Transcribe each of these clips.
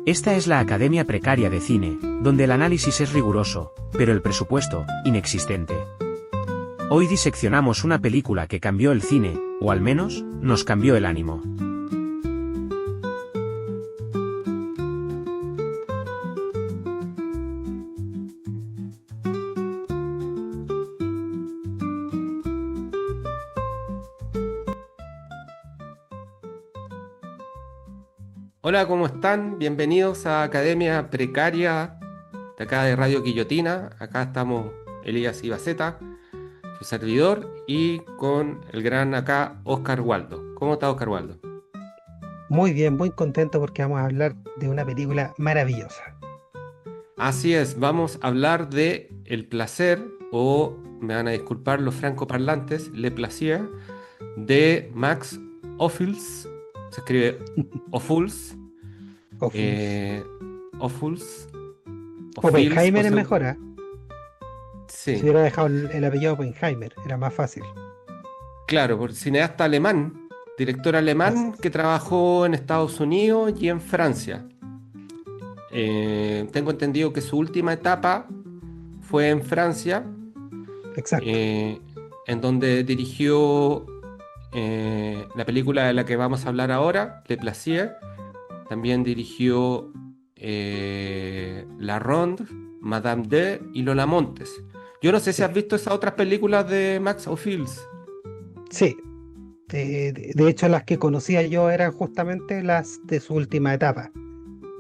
Esta es la Academia Precaria de Cine, donde el análisis es riguroso, pero el presupuesto, inexistente. Hoy diseccionamos una película que cambió el cine, o al menos, nos cambió el ánimo. Hola, ¿cómo están? Bienvenidos a Academia Precaria de acá de Radio Guillotina. Acá estamos Elías Ibaceta, su servidor, y con el gran acá Oscar Waldo. ¿Cómo está Oscar Waldo? Muy bien, muy contento porque vamos a hablar de una película maravillosa. Así es, vamos a hablar de El placer, o me van a disculpar los francoparlantes, Le Plaisir, de Max Ophüls. Se escribe Ophüls. Ophuls. eh, Ophüls. Ophüls, Oppenheimer es mejor, ¿ah? Si sí. hubiera dejado el apellido Oppenheimer, era más fácil. Claro, por cineasta alemán, director Así alemán es. que trabajó en Estados Unidos y en Francia. Tengo entendido que su última etapa fue en Francia, Exacto. eh, en donde dirigió la película de la que vamos a hablar ahora, Le Plaisir. También dirigió La Ronde, Madame D y Lola Montes. Yo no sé si Sí, has visto esas otras películas de Max Ophüls. sí. De hecho, las que conocía yo eran justamente las de su última etapa,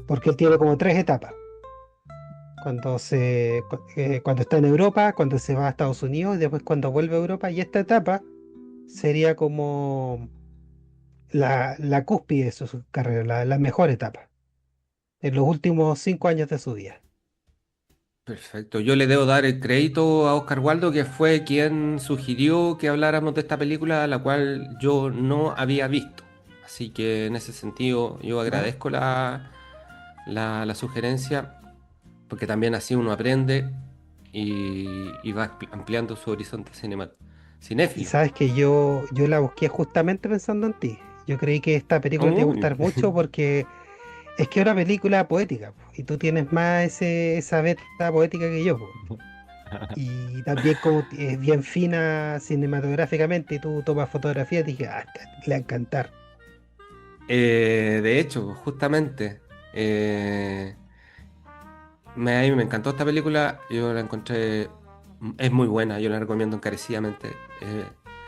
porque él tiene como tres etapas. Cuando está en Europa, cuando se va a Estados Unidos y después cuando vuelve a Europa. Y esta etapa sería como la cúspide de su carrera, la mejor etapa, en los últimos 5 años de su vida. Perfecto. Yo le debo dar el crédito a Oscar Waldo, que fue quien sugirió que habláramos de esta película, la cual yo no había visto. Así que en ese sentido yo ¿Ya? agradezco la sugerencia, porque también así uno aprende y va ampliando su horizonte Y cinéfilo. sabes que yo la busqué justamente pensando en ti. Yo creí que esta película te iba a Uy. gustar mucho porque es que es una película poética, po, y tú tienes más esa beta poética que yo, po. Y también como es bien fina cinematográficamente y tú tomas fotografías, dije, esta le va a encantar. De hecho, justamente, a mí me encantó esta película, yo la encontré, es muy buena, yo la recomiendo encarecidamente,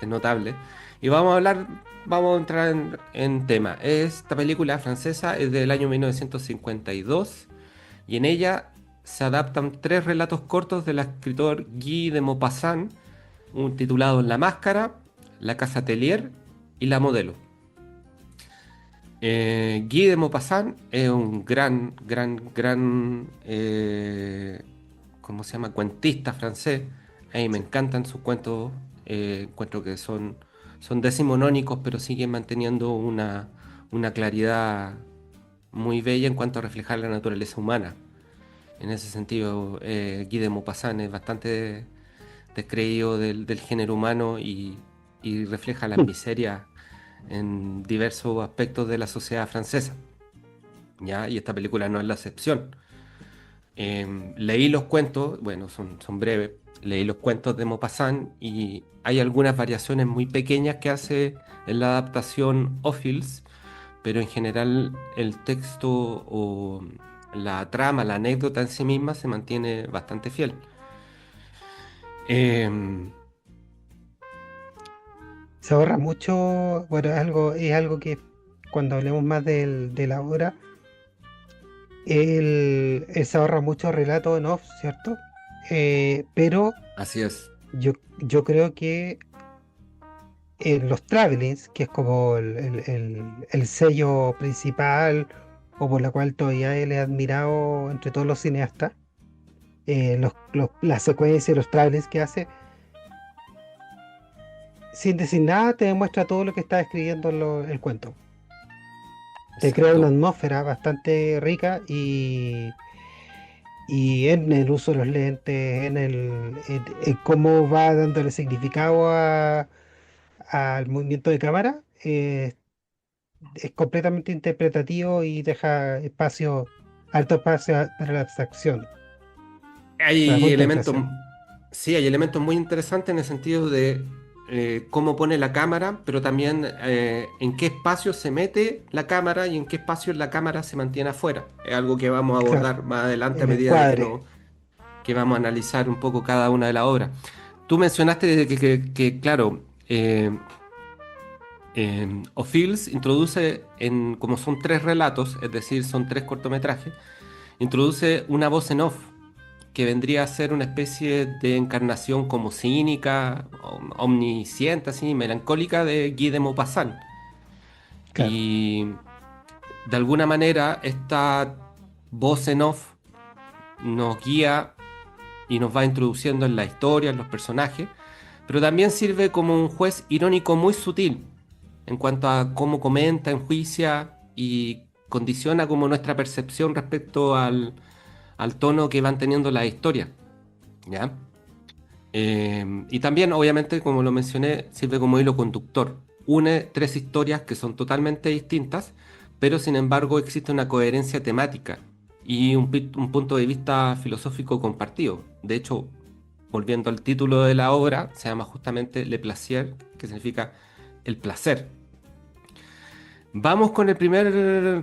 es notable. Y vamos a entrar en tema. Esta película francesa es del año 1952 y en ella se adaptan tres relatos cortos del escritor Guy de Maupassant, un titulado La Máscara, La Casa Atelier y La Modelo. Guy de Maupassant es un gran, ¿cómo se llama? Cuentista francés. A mí me Sí. encantan sus cuentos. Encuentro que son decimonónicos, pero siguen manteniendo una claridad muy bella en cuanto a reflejar la naturaleza humana. En ese sentido, Guy de Maupassant es bastante descreído del género humano y refleja las miserias en diversos aspectos de la sociedad francesa, ¿ya? Y esta película no es la excepción. Leí los cuentos, bueno, son breves, leí los cuentos de Maupassant y hay algunas variaciones muy pequeñas que hace en la adaptación Ophüls, pero en general el texto o la trama, la anécdota en sí misma se mantiene bastante fiel. Em, Se ahorra mucho, bueno, es algo que cuando hablemos más de la obra, él se ahorra mucho relato en off, ¿cierto? Pero Así es. yo creo que en los travelings, que es como el sello principal o por la cual todavía él es admirado entre todos los cineastas, las secuencias y los travelings que hace, sin decir nada, te demuestra todo lo que está escribiendo el cuento. Te crea una Exacto. atmósfera bastante rica y en el uso de los lentes, en cómo va dándole significado al movimiento de cámara, es completamente interpretativo y deja espacio. harto espacio para la abstracción, para la Hay elementos, contemplación. sí, hay elementos muy interesantes en el sentido de cómo pone la cámara, pero también en qué espacio se mete la cámara y en qué espacio la cámara se mantiene afuera. Es algo que vamos a Claro, abordar más adelante a el medida de encuadre. que vamos a analizar un poco cada una de las obras. Tú mencionaste de claro, O'Fields introduce, como son tres relatos, es decir, son tres cortometrajes, introduce una voz en off que vendría a ser una especie de encarnación como cínica, omnisciente, así, melancólica de Guy de Maupassant. Claro. Y de alguna manera esta voz en off nos guía y nos va introduciendo en la historia, en los personajes, pero también sirve como un juez irónico muy sutil en cuanto a cómo comenta, enjuicia y condiciona como nuestra percepción respecto al tono que van teniendo las historias, ¿ya? Y también, obviamente, como lo mencioné, sirve como hilo conductor. Une tres historias que son totalmente distintas, pero sin embargo existe una coherencia temática y un punto de vista filosófico compartido. De hecho, volviendo al título de la obra, se llama justamente Le Plaisir, que significa el placer. Vamos con el primer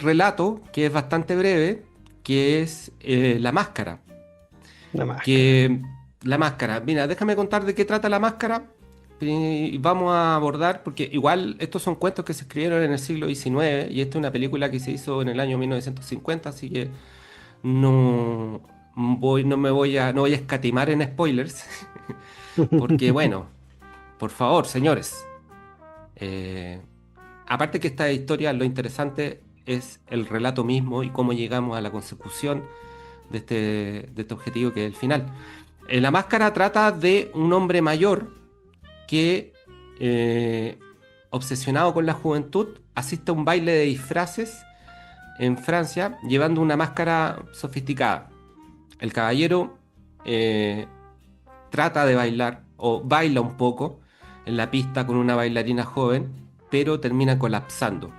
relato, que es bastante breve, que es La Máscara. Una máscara. Que la máscara, mira, déjame contar de qué trata la máscara y vamos a abordar, porque igual estos son cuentos que se escribieron en el siglo XIX y esta es una película que se hizo en el año 1950, así que no no voy a escatimar en spoilers, porque bueno, por favor, señores, eh, aparte que esta historia, lo interesante es el relato mismo y cómo llegamos a la consecución de este objetivo que es el final. La máscara trata de un hombre mayor que, eh, obsesionado con la juventud, asiste a un baile de disfraces en Francia llevando una máscara sofisticada. El caballero eh, trata de bailar o baila un poco en la pista con una bailarina joven, pero termina colapsando.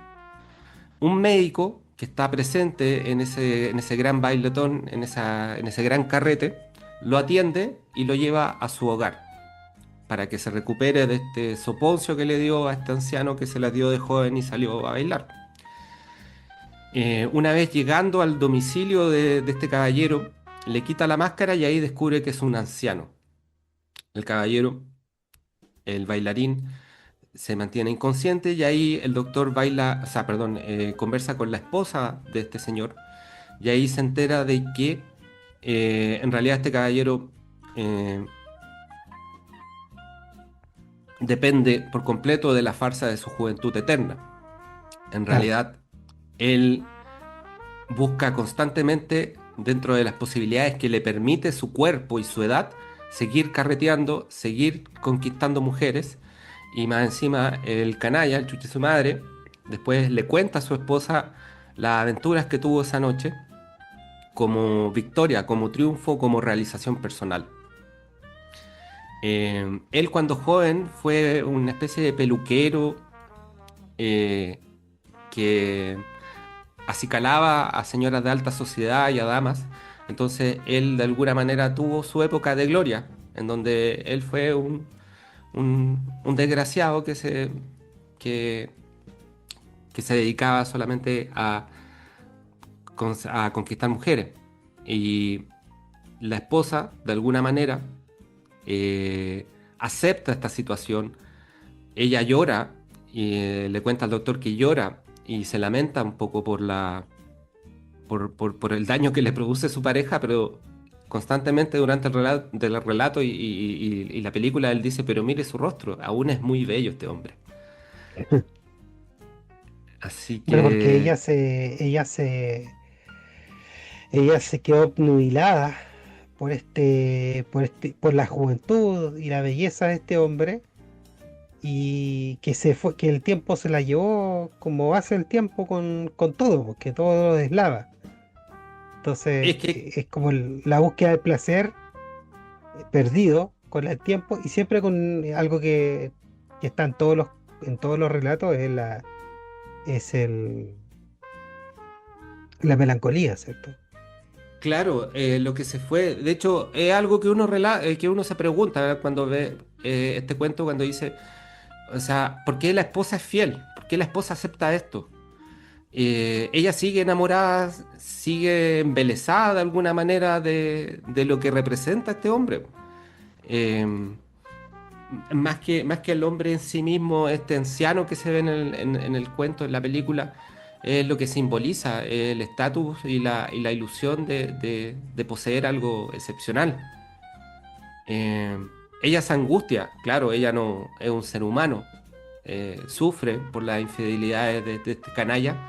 Un médico que está presente en ese gran bailetón, en ese gran carrete, lo atiende y lo lleva a su hogar para que se recupere de este soponcio que le dio a este anciano que se la dio de joven y salió a bailar. Una vez llegando al domicilio de este caballero, le quita la máscara y ahí descubre que es un anciano. El caballero, el bailarín, se mantiene inconsciente y ahí el doctor baila, o sea, perdón, conversa con la esposa de este señor y ahí se entera de que en realidad este caballero eh, depende por completo de la farsa de su juventud eterna. En Claro. realidad, él busca constantemente, dentro de las posibilidades que le permite su cuerpo y su edad, seguir carreteando, seguir conquistando mujeres. Y más encima, el canalla, el chuche su madre, después le cuenta a su esposa las aventuras que tuvo esa noche como victoria, como triunfo, como realización personal. Él cuando joven fue una especie de peluquero eh, que acicalaba a señoras de alta sociedad y a damas. Entonces él de alguna manera tuvo su época de gloria, en donde él fue un desgraciado que, que se dedicaba solamente a conquistar mujeres. Y la esposa, de alguna manera, eh, acepta esta situación. Ella llora y le cuenta al doctor que llora y se lamenta un poco por el daño que le produce su pareja, pero constantemente durante del relato y la película él dice, pero mire su rostro, aún es muy bello este hombre. Así Bueno, porque que ella se quedó obnubilada por la juventud y la belleza de este hombre, y que se fue, que el tiempo se la llevó como hace el tiempo con todo, porque todo lo deslava. Entonces, es que es como la búsqueda del placer perdido con el tiempo, y siempre con algo que está en todos los relatos, es la melancolía, ¿cierto? Claro, lo que se fue, de hecho, es algo que que uno se pregunta, ¿verdad? Cuando ve este cuento, cuando dice, o sea, ¿por qué la esposa es fiel? ¿Por qué la esposa acepta esto? Ella sigue enamorada, sigue embelesada de alguna manera de lo que representa este hombre. Eh, más que el hombre en sí mismo, este anciano que se ve en el cuento, en la película, es lo que simboliza el estatus y la ilusión de poseer algo excepcional. Eh, Ella se angustia, claro, ella no es un ser humano, sufre por las infidelidades de este canalla,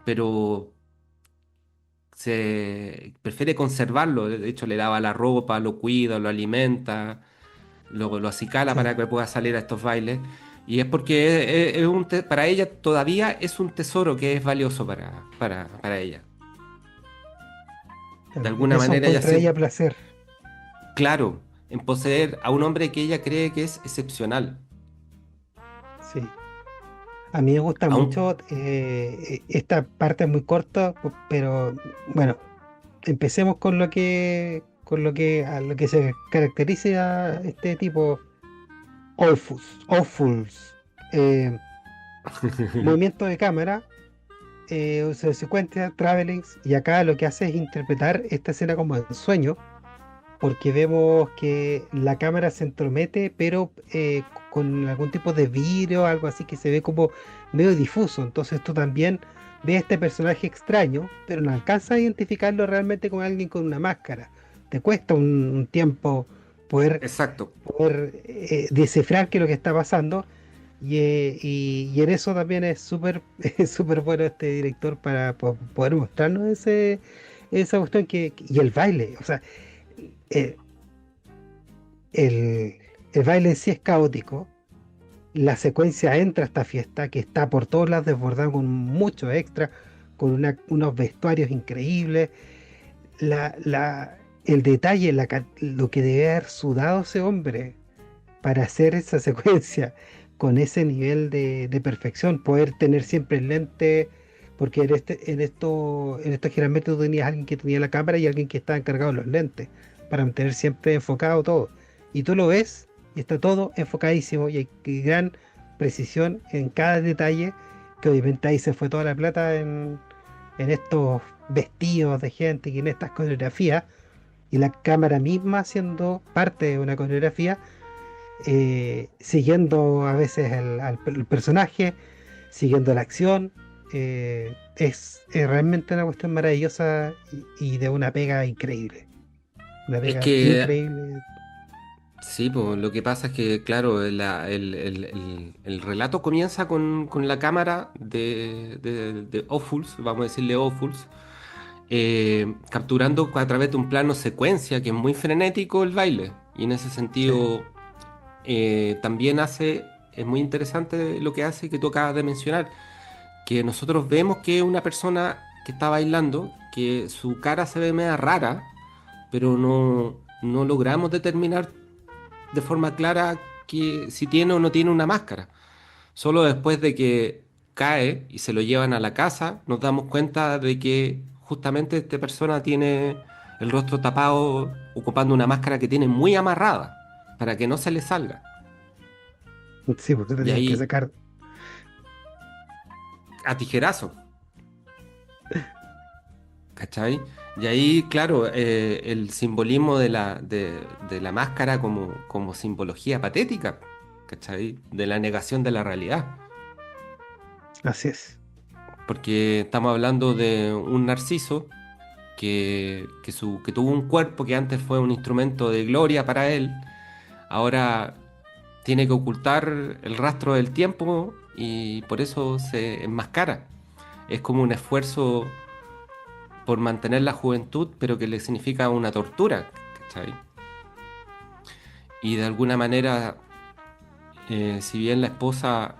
pero se prefiere conservarlo. De hecho, le lava la ropa, lo cuida, lo alimenta, lo acicala Sí, para que pueda salir a estos bailes. Y es porque para ella todavía es un tesoro que es valioso para ella. De claro. alguna Eso manera ella encuentra ella siempre, placer. claro, en poseer a un hombre que ella cree que es excepcional. Sí. A mí me gusta Aún, mucho, esta parte es muy corta, pero bueno, empecemos a lo que se caracteriza a este tipo, Awfuls. Eh, Movimiento de cámara, uso de secuencia, travelings, y acá lo que hace es interpretar esta escena como en sueño, porque vemos que la cámara se entromete, pero con algún tipo de vidrio, algo así que se ve como medio difuso. Entonces tú también ves este personaje extraño, pero no alcanzas a identificarlo realmente como alguien con una máscara. Te cuesta un tiempo exacto. poder descifrar qué es lo que está pasando. Y en eso también es súper es súper bueno este director para poder mostrarnos esa cuestión y el baile. O sea, eh, el baile en sí es caótico. La secuencia entra a esta fiesta que está por todos lados desbordada con mucho extra, con unos vestuarios increíbles. El detalle, lo que debe haber sudado ese hombre para hacer esa secuencia con ese nivel de perfección, poder tener siempre el lente, porque en esto generalmente tú tenías alguien que tenía la cámara y alguien que estaba encargado de los lentes, para mantener siempre enfocado todo. Y tú lo ves y está todo enfocadísimo y hay gran precisión en cada detalle, que obviamente ahí se fue toda la plata en estos vestidos de gente y en estas coreografías, y la cámara misma siendo parte de una coreografía, siguiendo a veces el personaje, siguiendo la acción. Es realmente una cuestión maravillosa y de una pega increíble. Una Es pega que increíble. sí, pues lo que pasa es que, claro, el relato comienza con la cámara de Ophuls, vamos a decirle Ophuls, capturando a través de un plano secuencia que es muy frenético el baile. Y en ese Sí, sentido también es muy interesante lo que hace que tú acabas de mencionar, que nosotros vemos que una persona que está bailando, que su cara se ve media rara, pero no logramos determinar de forma clara que si tiene o no tiene una máscara. Solo después de que cae y se lo llevan a la casa, nos damos cuenta de que justamente esta persona tiene el rostro tapado ocupando una máscara que tiene muy amarrada para que no se le salga. sí, porque te Y tenían que ahí, sacar. a tijerazo, ¿cachai? Y ahí, claro, el simbolismo de la máscara como simbología patética, ¿cachai? De la negación de la realidad. Así es. Porque estamos hablando de un narciso que tuvo un cuerpo que antes fue un instrumento de gloria para él, ahora tiene que ocultar el rastro del tiempo y por eso se enmascara. Es como un esfuerzo por mantener la juventud, pero que le significa una tortura, ¿cachai? Y de alguna manera, si bien la esposa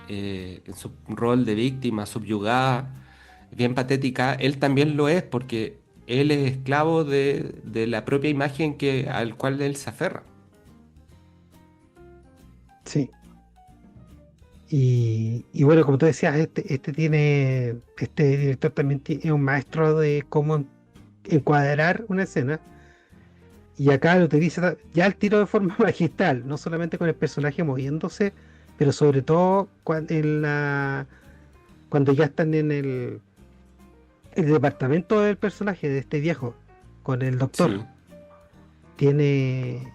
en su rol de víctima, subyugada, bien patética, él también lo es porque él es esclavo de la propia imagen al cual él se aferra. Sí. Y bueno, como tú decías, este director también es un maestro de cómo encuadrar una escena. Y acá lo utiliza ya el tiro de forma magistral, no solamente con el personaje moviéndose, pero sobre todo cuando ya están en el departamento del personaje, de este viejo, con el doctor. Sí, Tiene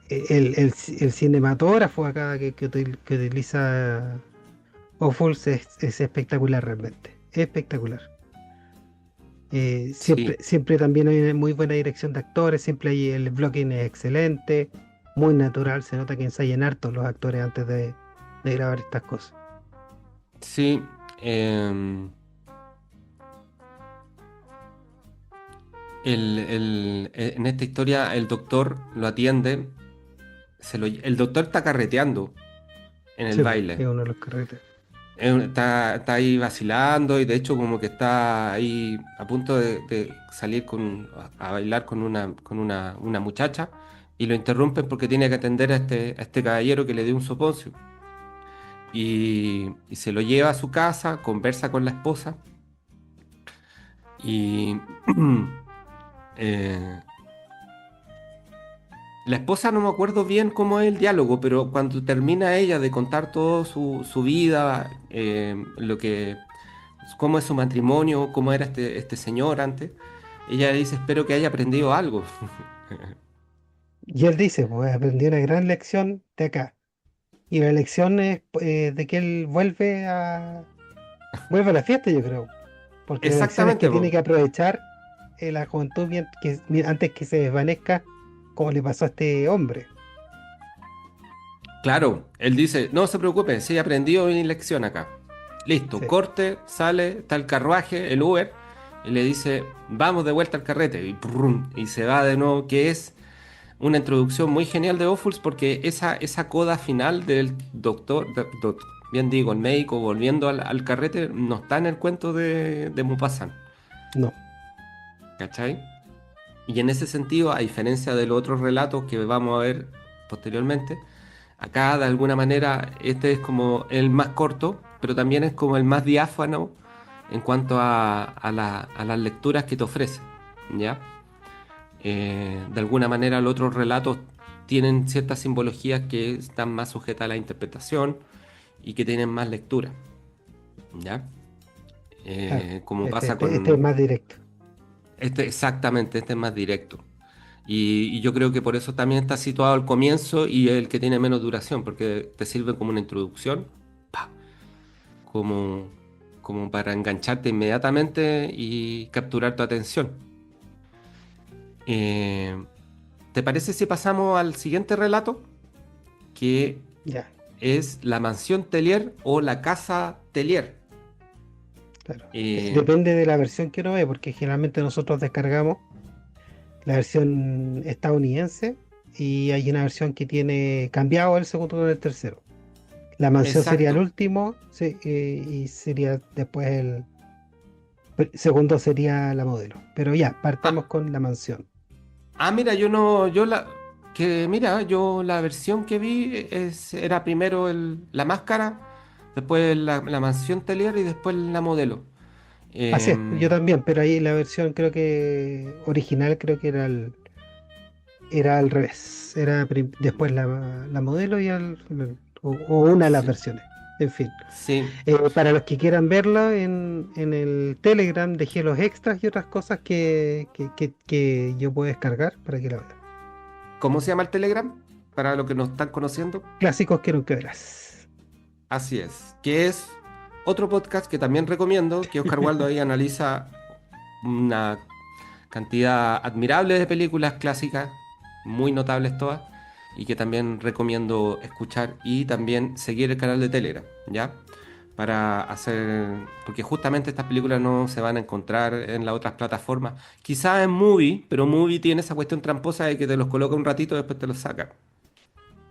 el cinematógrafo acá que utiliza Ophuls es espectacular realmente, espectacular. Siempre, sí, siempre también hay muy buena dirección de actores, siempre hay el blocking es excelente, muy natural, se nota que ensayan harto los actores antes de grabar estas cosas. sí. em, en esta historia el doctor lo atiende, el doctor está carreteando en el Sí, pues, baile. es uno de los carretes. Está ahí vacilando y de hecho como que está ahí a punto de salir a bailar con una muchacha y lo interrumpen porque tiene que atender a este caballero que le dio un soponcio. Y se lo lleva a su casa, conversa con la esposa y eh, la esposa no me acuerdo bien cómo es el diálogo, pero cuando termina ella de contar toda su vida, cómo es su matrimonio, cómo era este señor antes, ella dice, espero que haya aprendido algo. Y él dice, pues aprendí una gran lección de acá. Y la lección es de que él vuelve a la fiesta, yo creo. Porque la lección es Exactamente, que tiene po. que aprovechar la juventud antes que se desvanezca, como le pasó a este hombre. Claro, él dice, no se preocupe, sí, he aprendido mi lección acá. Listo, Sí, corte, sale, está el carruaje, el Uber, y le dice, vamos de vuelta al carrete, y, prrum, y se va de nuevo, que es una introducción muy genial de Ophuls porque esa coda final del doctor, bien digo, el médico volviendo al carrete, no está en el cuento de Maupassant, no. ¿cachai? Y en ese sentido, a diferencia de los otros relatos que vamos a ver posteriormente, acá de alguna manera este es como el más corto, pero también es como el más diáfano en cuanto a las lecturas que te ofrece, ¿ya? De alguna manera los otros relatos tienen ciertas simbologías que están más sujetas a la interpretación y que tienen más lectura, ¿ya? Claro. Como Este, pasa este, este es con más directo. exactamente, este es más directo. Y yo creo que por eso también está situado al comienzo y el que tiene menos duración, porque te sirve como una introducción, pa, como, como para engancharte inmediatamente y capturar tu atención. Eh, ¿Te parece si pasamos al siguiente relato? Que Ya, es la mansión Tellier o la casa Tellier. claro. Eh, Depende de la versión que uno ve, porque generalmente nosotros descargamos la versión estadounidense y hay una versión que tiene cambiado el segundo con el tercero. La mansión sería el exacto. último, sí, y sería después segundo sería la modelo. Pero ya, partamos Ah, con la mansión. mira, yo no, yo la, que mira, yo la versión que vi era primero la máscara, después la mansión Tellier y después la modelo. Así es, yo Em, también, pero ahí la versión creo que original creo que era al revés. Era después la modelo o una de las sí, versiones. En fin. sí. Para los que quieran verla en el Telegram dejé los extras y otras cosas que yo puedo descargar para que la vean. ¿Cómo se llama el Telegram? Para los que nos están conociendo. Clásicos que nunca verás. Así es. Que es otro podcast que también recomiendo, que Oscar Waldo ahí analiza una cantidad admirable de películas clásicas, muy notables todas, y que también recomiendo escuchar y también seguir el canal de Telegram, ¿ya? Para hacer, porque justamente estas películas no se van a encontrar en las otras plataformas. Quizás en Movie, pero Movie tiene esa cuestión tramposa de que te los coloca un ratito y después te los saca.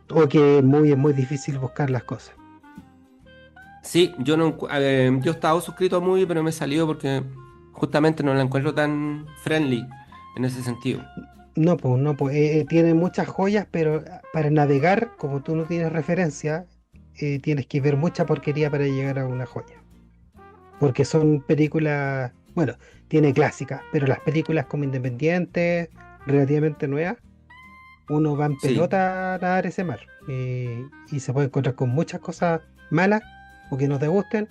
O que es muy difícil buscar las cosas. Sí, yo no, yo he estado suscrito a Movie, pero me he salido porque justamente no la encuentro tan friendly en ese sentido. No, pues, no, pues, tiene muchas joyas, pero para navegar, como tú no tienes referencia, tienes que ver mucha porquería para llegar a una joya. Porque son películas Bueno, tiene clásicas, pero las películas como independientes, relativamente nuevas, uno va en Sí, pelota a nadar ese mar y se puede encontrar con muchas cosas malas o que no te gusten,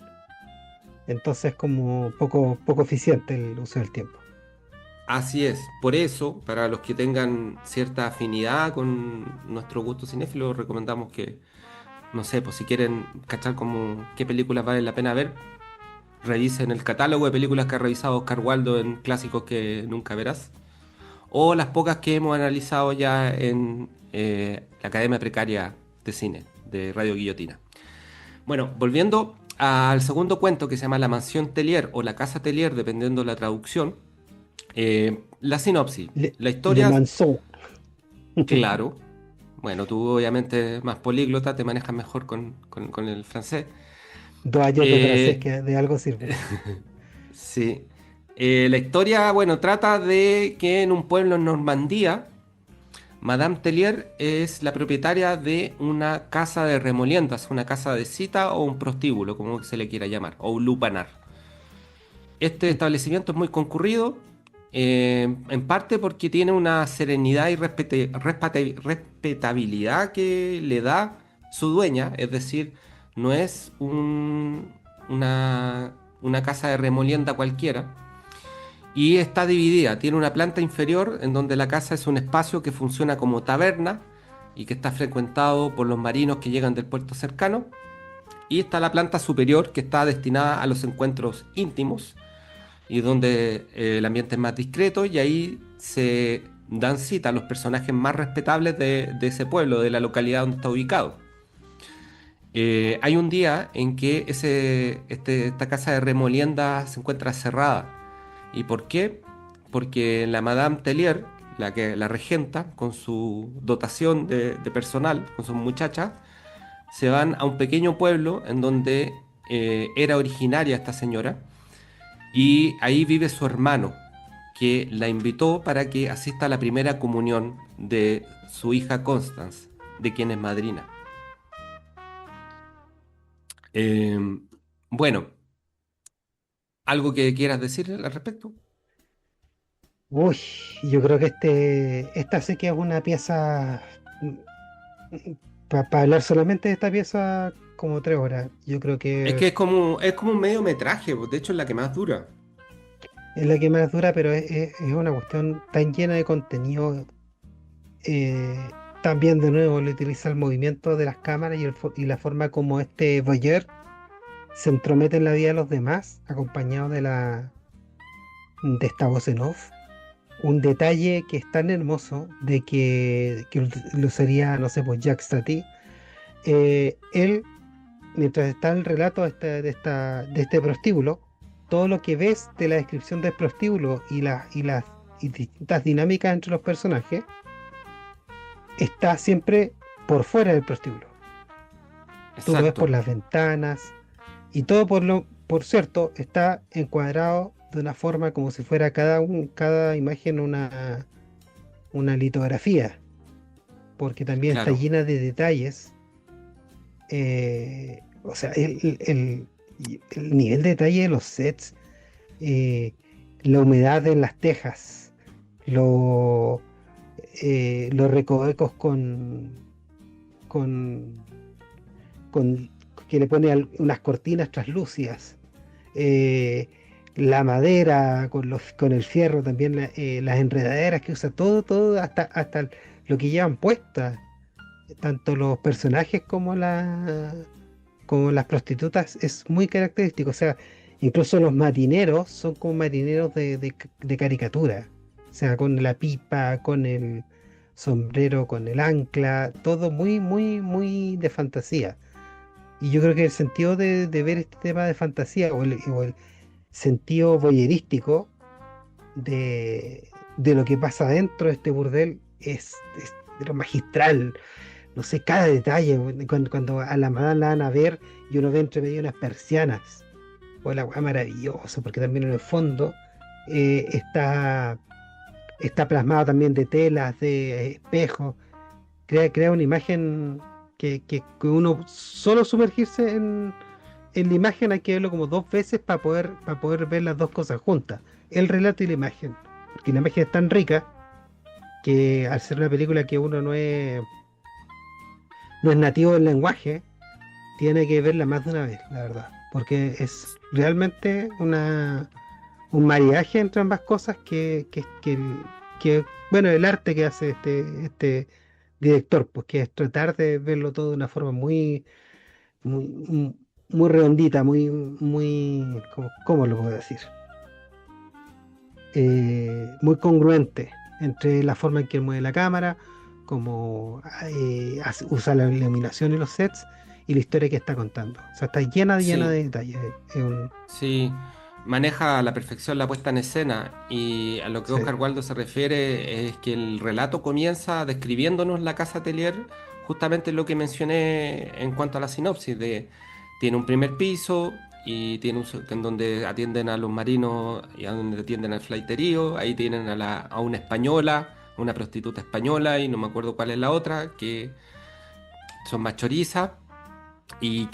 entonces como poco eficiente el uso del tiempo. así es. Por eso, para los que tengan cierta afinidad con nuestro gusto cinéfilo, recomendamos que, no sé, pues si quieren cachar como qué películas vale la pena ver, revisen el catálogo de películas que ha revisado Oscar Waldo en clásicos que nunca verás, o las pocas que hemos analizado ya en la Academia Precaria de Cine, de Radio Guillotina. Bueno, volviendo al segundo cuento que se llama La Mansión Tellier o La Casa Tellier, dependiendo de la traducción, la sinopsis. La Le historia, Manceau. claro, bueno, tú obviamente más políglota, te manejas mejor con el francés. 2 años de francés Eh, que de algo sirve. sí. La historia, bueno, trata de que en un pueblo en Normandía, Madame Tellier es la propietaria de una casa de remoliendas, una casa de cita o un prostíbulo, como se le quiera llamar, o un lupanar. Este establecimiento es muy concurrido, en parte porque tiene una serenidad y respetabilidad que le da su dueña, es decir, no es una casa de remolienda cualquiera, y está dividida, tiene una planta inferior en donde la casa es un espacio que funciona como taberna y que está frecuentado por los marinos que llegan del puerto cercano, y está la planta superior que está destinada a los encuentros íntimos y donde el ambiente es más discreto y ahí se dan cita a los personajes más respetables de ese pueblo, de la localidad donde está ubicado. Hay un día en que esta casa de remolienda se encuentra cerrada. ¿Y por qué? Porque la Madame Tellier, la regenta, con su dotación de personal, con sus muchachas, se van a un pequeño pueblo en donde era originaria esta señora y ahí vive su hermano, que la invitó para que asista a la primera comunión de su hija Constance, de quien es madrina. Em, bueno, ¿algo que quieras decir al respecto? Uy, yo creo que esta sí que es una pieza, para hablar solamente de esta pieza, como 3 horas. Yo creo Es que que es como un mediometraje, pues, de hecho es la que más dura. es la que más dura, pero es una cuestión tan llena de contenido. También, de nuevo, le utiliza el movimiento de las cámaras y la forma como este voyeur se entromete en la vida de los demás, acompañado de esta voz en off. Un detalle que es tan hermoso que lo sería, no sé, pues Jack Stati. Él, mientras está el relato de este prostíbulo, todo lo que ves de la descripción del prostíbulo y distintas dinámicas entre los personajes está siempre por fuera del prostíbulo. Tú lo ves por Exacto, las ventanas y todo por cierto, está encuadrado de una forma como si fuera cada imagen una litografía, porque también está claro, llena de detalles. O sea, el nivel de detalle de los sets, eh, la humedad en las tejas, lo, los recovecos con, con que le pone unas cortinas translúcidas, eh, la madera con el fierro, también las enredaderas que usa, todo, hasta lo que llevan puestas, tanto los personajes como las prostitutas, es muy característico. O sea, incluso los marineros son como marineros de caricatura. O sea, con la pipa, con el sombrero, con el ancla, todo muy de fantasía. Y yo creo que el sentido de ver este tema de fantasía o el sentido voyerístico de lo que pasa dentro de este burdel es de lo magistral. No sé, cada detalle, cuando a la madame la van a ver y uno ve entre medio unas persianas, o la weá maravilloso, porque también en el fondo está plasmado también de telas, de espejos, crea una imagen que uno solo sumergirse en la imagen hay que verlo como dos veces para poder ver las dos cosas juntas, el relato y la imagen. Porque la imagen es tan rica que al ser una película que uno no es nativo del lenguaje, tiene que verla más de una vez, la verdad. Porque es realmente un maridaje entre ambas cosas bueno, el arte que hace este director, pues que es tratar de verlo todo de una forma muy, muy redondita, ¿cómo lo puedo decir? Muy congruente entre la forma en que mueve la cámara, como usa la iluminación y los sets y la historia que está contando. O sea, está llena Sí, de detalles. sí, maneja a la perfección la puesta en escena y a lo que Sí, Oscar Waldo se refiere es que el relato comienza describiéndonos la casa Atelier, justamente lo que mencioné en cuanto a la sinopsis, de tiene un primer piso y tiene en donde atienden a los marinos y a donde atienden al flaiterío, ahí tienen a una española, una prostituta española y no me acuerdo cuál es la otra, que son más chorizas. Y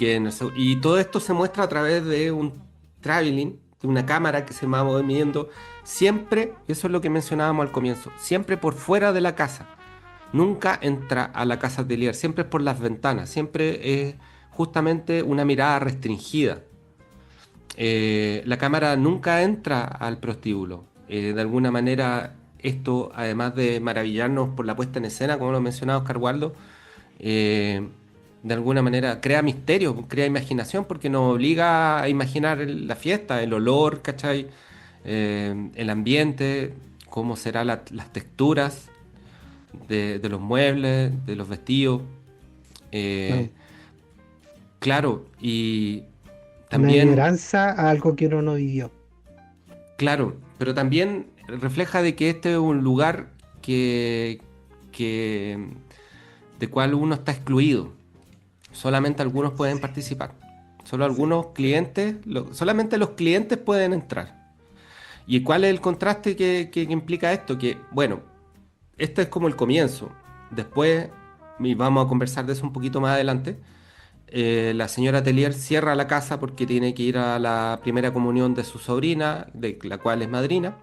todo esto se muestra a través de un traveling, de una cámara que se va moviendo siempre, eso es lo que mencionábamos al comienzo, siempre por fuera de la casa. Nunca entra a la casa atelier, siempre es por las ventanas, siempre es justamente una mirada restringida. La cámara nunca entra al prostíbulo. De alguna manera, esto, además de maravillarnos por la puesta en escena, como lo mencionaba Oscar Waldo, eh, de alguna manera crea misterio, crea imaginación, porque nos obliga a imaginar la fiesta, el olor, ¿cachai? El ambiente, cómo serán las texturas de los muebles, de los vestidos. no, Eh, claro, y una también, añoranza a algo que uno no vivió. claro, pero también refleja de que este es un lugar que de cual uno está excluido. Solamente algunos pueden Sí, participar. Solo sí, algunos clientes, solamente los clientes pueden entrar. ¿Y cuál es el contraste que implica esto? Que, bueno, este es como el comienzo. Después, y vamos a conversar de eso un poquito más adelante, la señora Tellier cierra la casa porque tiene que ir a la primera comunión de su sobrina, de la cual es madrina,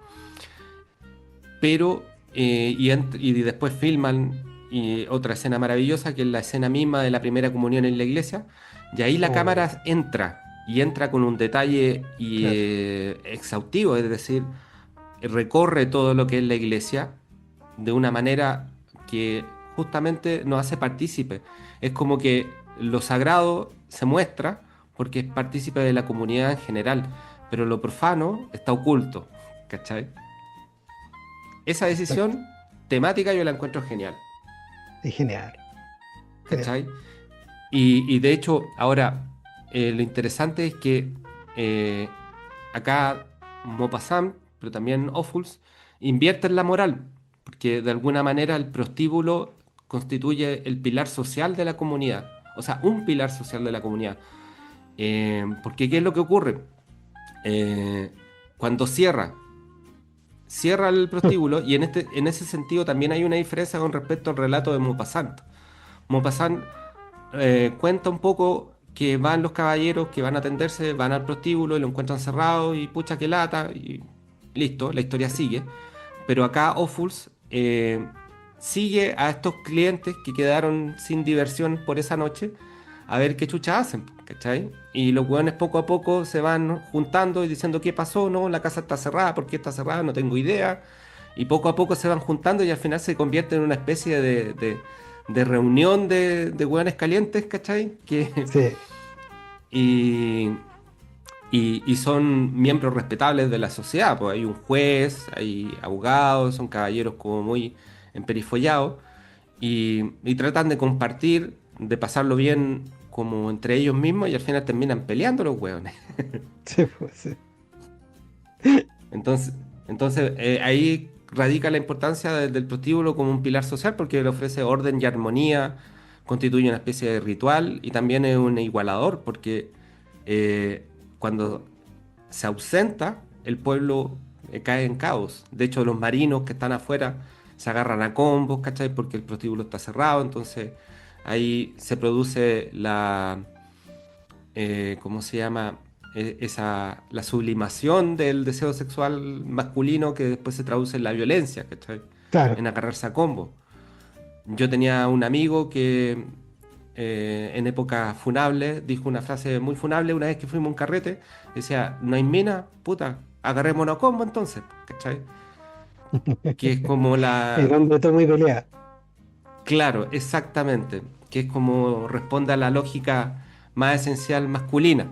pero, y después filman otra escena maravillosa, que es la escena misma de la primera comunión en la iglesia, y ahí la oh, cámara entra, y entra con un detalle claro, exhaustivo, es decir, recorre todo lo que es la iglesia de una manera que justamente nos hace partícipe. Es como que lo sagrado se muestra porque es partícipe de la comunidad en general, pero lo profano está oculto, ¿cachai? Esa exacto. decisión temática yo la encuentro genial, Es genial, genial. ¿cachai? Y de hecho, ahora, lo interesante es que eh, acá Maupassant, pero también Ophuls, invierten la moral, porque de alguna manera el prostíbulo constituye el pilar social de la comunidad, o sea, un pilar social de la comunidad. Porque ¿qué es lo que ocurre? Eh, cuando cierra el prostíbulo, y en ese sentido también hay una diferencia con respecto al relato de Maupassant. Maupassant cuenta un poco que van los caballeros que van a atenderse, van al prostíbulo y lo encuentran cerrado y pucha que lata y listo, la historia sigue. Pero acá Ophuls sigue a estos clientes que quedaron sin diversión por esa noche a ver qué chucha hacen, ¿cachai? Y los hueones poco a poco se van juntando y diciendo qué pasó, no, la casa está cerrada, ¿por qué está cerrada? No tengo idea. Y poco a poco se van juntando y al final se convierte en una especie de reunión de hueones calientes, ¿cachai? Sí, Y, y son miembros respetables de la sociedad, pues hay un juez, hay abogados, son caballeros como muy emperifollados y tratan de compartir, de pasarlo bien como entre ellos mismos y al final terminan peleando los hueones. sí, pues, sí. Entonces, entonces, ahí radica la importancia del prostíbulo como un pilar social porque le ofrece orden y armonía, constituye una especie de ritual y también es un igualador porque eh, cuando se ausenta, el pueblo cae en caos. De hecho, los marinos que están afuera se agarran a combos, ¿cachai? Porque el prostíbulo está cerrado, entonces ahí se produce ¿cómo se llama? La sublimación del deseo sexual masculino que después se traduce en la violencia, ¿cachai? Claro. En agarrarse a combo. Yo tenía un amigo que en época funable dijo una frase muy funable una vez que fuimos a un carrete. Decía, no hay mina, puta, agarrémonos a combo entonces, ¿cachai? Que es como El la... hombre todo muy pelea. Claro, exactamente. Que es como responde a la lógica más esencial masculina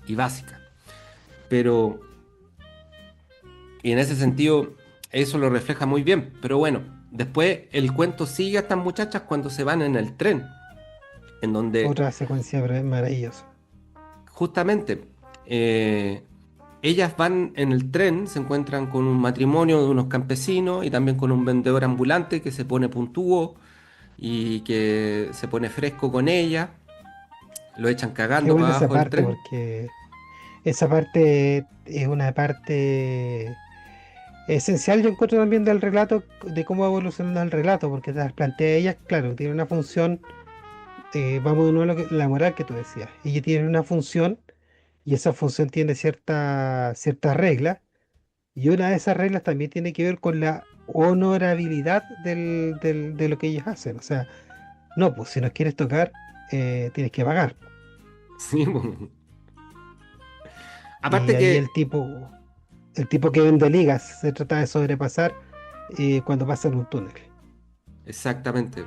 y básica. Pero, y en ese sentido, eso lo refleja muy bien. Pero bueno, después el cuento sigue a estas muchachas cuando se van en el tren, en donde Otra secuencia maravillosa. justamente eh, ellas van en el tren, se encuentran con un matrimonio de unos campesinos y también con un vendedor ambulante que se pone puntúo y que se pone fresco con ella, lo echan Qué cagando buena para esa abajo del parte, tren. porque esa parte es una parte esencial, yo encuentro también del relato, de cómo va evolucionando el relato, porque te las plantea ellas, claro, tiene una función, vamos de nuevo a la moral que tú decías, ella tiene una función y esa función tiene ciertas reglas, y una de esas reglas también tiene que ver con la honorabilidad de lo que ellas hacen, o sea, no, pues si nos quieres tocar, tienes que pagar. Sí, po. Y Aparte ahí que, el tipo que vende ligas se trata de sobrepasar cuando pasa en un túnel. exactamente,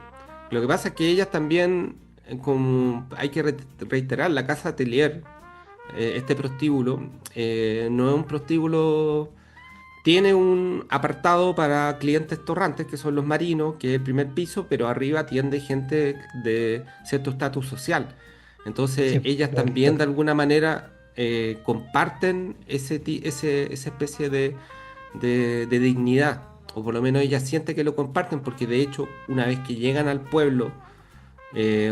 lo que pasa es que ellas también, como hay que reiterar, la casa Atelier, este prostíbulo, no es un prostíbulo. Tiene un apartado para clientes torrantes, que son los marinos, que es el primer piso, pero arriba atiende gente de cierto estatus social. Entonces, Sí, ellas lo también de aristocrático. alguna manera comparten esa especie de dignidad, o por lo menos ellas sienten que lo comparten, porque de hecho, una vez que llegan al pueblo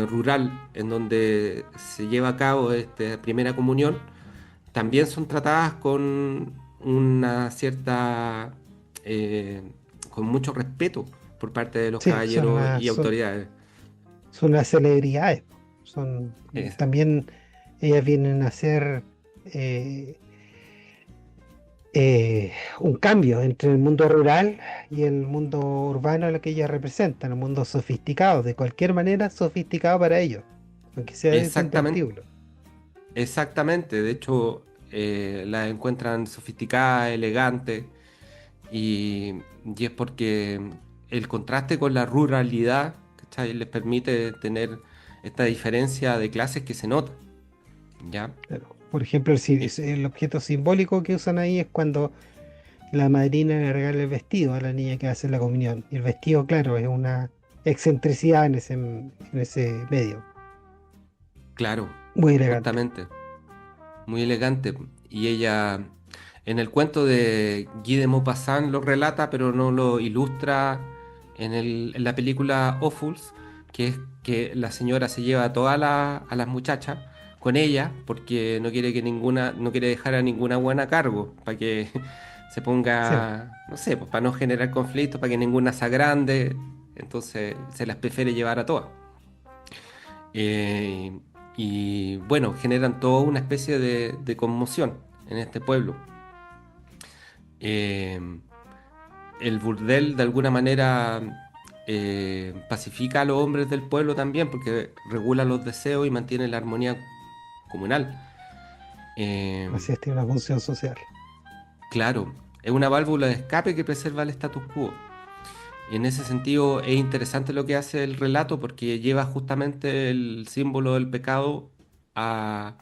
rural en donde se lleva a cabo esta primera comunión, también son tratadas con una cierta, eh, con mucho respeto por parte de los Sí, caballeros y autoridades. son las celebridades. Son, Es- también ellas vienen a hacer eh, un cambio entre el mundo rural y el mundo urbano, lo que ellas representan, un mundo sofisticado, de cualquier manera sofisticado para ellos, aunque sea desde un exactamente, prostíbulo. exactamente. De hecho, las encuentran sofisticadas, elegantes, y es porque el contraste con la ruralidad, ¿cachai? Les permite tener esta diferencia de clases que se nota, ¿ya? Claro. Por ejemplo, Eh, el objeto simbólico que usan ahí es cuando la madrina le regala el vestido a la niña que hace la comunión. Y el vestido, claro, es una excentricidad en ese medio. claro, Muy elegante. justamente. Muy elegante. Y ella, en el cuento de Guy de Maupassant lo relata, pero no lo ilustra en la película Ophuls, que es que la señora se lleva a a las muchachas con ella porque no quiere que ninguna, no quiere dejar a ninguna buena a cargo, para que se Sí, ponga, no sé, pues para no generar conflictos, para que ninguna sea grande, entonces se las prefiere llevar a todas. Eh, y bueno, generan toda una especie de conmoción en este pueblo. Eh, el burdel de alguna manera pacifica a los hombres del pueblo también porque regula los deseos y mantiene la armonía comunal. Eh, así es, tiene una función social. claro, es una válvula de escape que preserva el status quo. Y en ese sentido es interesante lo que hace el relato porque lleva justamente el símbolo del pecado a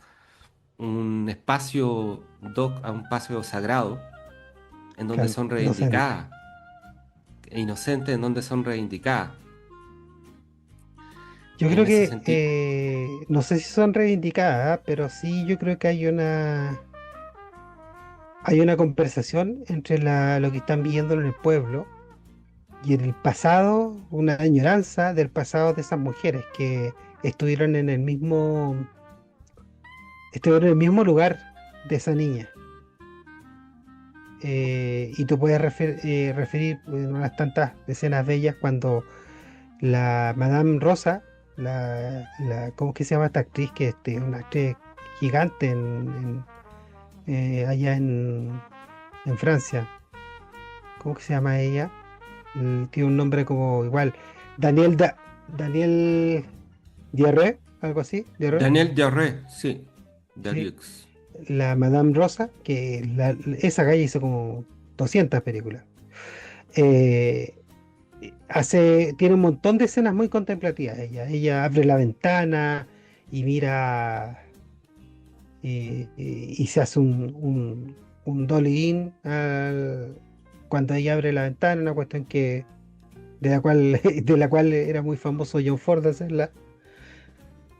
un espacio a un espacio sagrado en donde Claro, son inocente. reivindicadas, e inocentes en donde son reivindicadas. Yo creo En ese que, sentido, no sé si son reivindicadas, pero sí yo creo que hay una conversación entre lo que están viviendo en el pueblo y en el pasado, una añoranza del pasado de esas mujeres que estuvieron en el mismo, estuvieron en el mismo lugar de esa niña. Y tú puedes referir en unas tantas escenas bellas cuando la Madame Rosa, ¿cómo es que se llama esta actriz? Que es una actriz gigante allá en Francia. ¿Cómo que se llama ella? Tiene un nombre como igual. Daniel Diarre, algo así, Diarre. Daniel Diarre, sí. Sí, Dariux. la Madame Rosa, esa galla hizo como 200 películas. Eh, tiene un montón de escenas muy contemplativas. Ella abre la ventana y mira y se hace un dolly in cuando ella abre la ventana, una cuestión de la cual era muy famoso John Ford hacerla,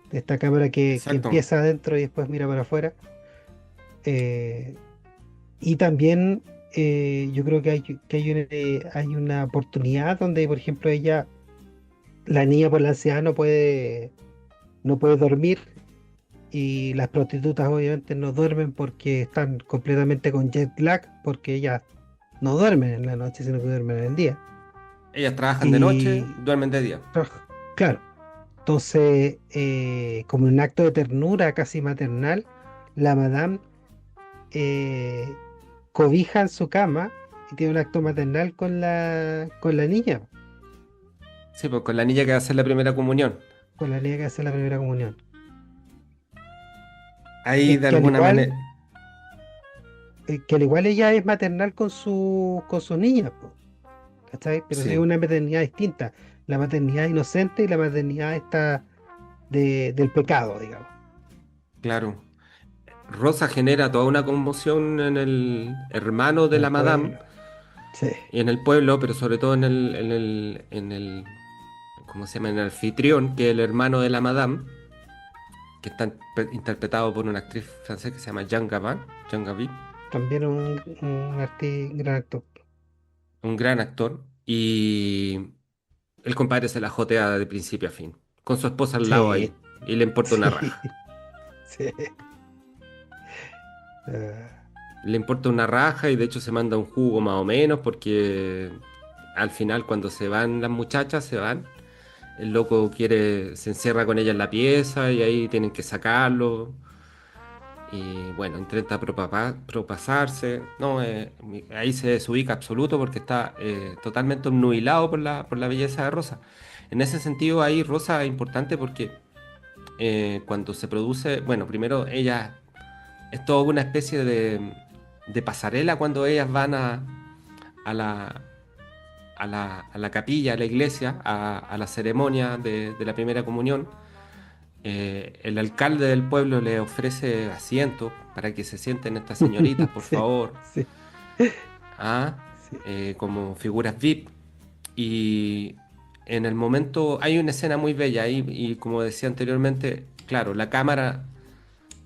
de esta cámara que Exacto. empieza adentro y después mira para afuera. Eh, y también yo creo hay una oportunidad donde, por ejemplo, la niña por la ansiedad no puede dormir y las prostitutas obviamente no duermen porque están completamente con jet lag, porque ellas no duermen en la noche, sino que duermen en el día. Ellas trabajan de noche, Y duermen de día. claro, entonces, como un acto de ternura casi maternal, la madame eh, cobija en su cama y tiene un acto maternal con la niña, Sí, pues con la niña que va a hacer la primera comunión. con la niña que hace la primera comunión. Ahí Que, de que al alguna igual, manera. que al igual ella es maternal con sus niñas, po, ¿cachai? Pero sí es Sí, una maternidad distinta. La maternidad inocente y la maternidad esta del pecado, digamos. claro. Rosa genera toda una conmoción en el hermano de En el la Madame pueblo. Sí. y en el pueblo, pero sobre todo ¿cómo se llama? En el anfitrión, que es el hermano de la Madame, que está interpretado por una actriz francesa que se llama Jean Gabin, Jean Gabin, También un gran actor. un gran actor. Y el compadre se la jotea de principio a fin, con su esposa al lado Sí, ahí, y le importa una sí, raja. sí. Ah, Le importa una raja y de hecho se manda un jugo más o menos porque al final cuando se van las muchachas, se van, el loco se encierra con ella en la pieza y ahí tienen que sacarlo. Y bueno, intenta propasarse. No, ahí se desubica absoluto porque está totalmente obnubilado por la belleza de Rosa. En ese sentido, ahí Rosa es importante porque cuando se produce, bueno, primero ella es toda una especie de pasarela cuando ellas van a la, a la capilla, a la iglesia, a la ceremonia de la primera comunión. El alcalde del pueblo le ofrece asientos para que se sienten estas señoritas, por sí, favor, sí, ah, sí. como figuras VIP. Y en el momento hay una escena muy bella ahí, y como decía anteriormente, claro, la cámara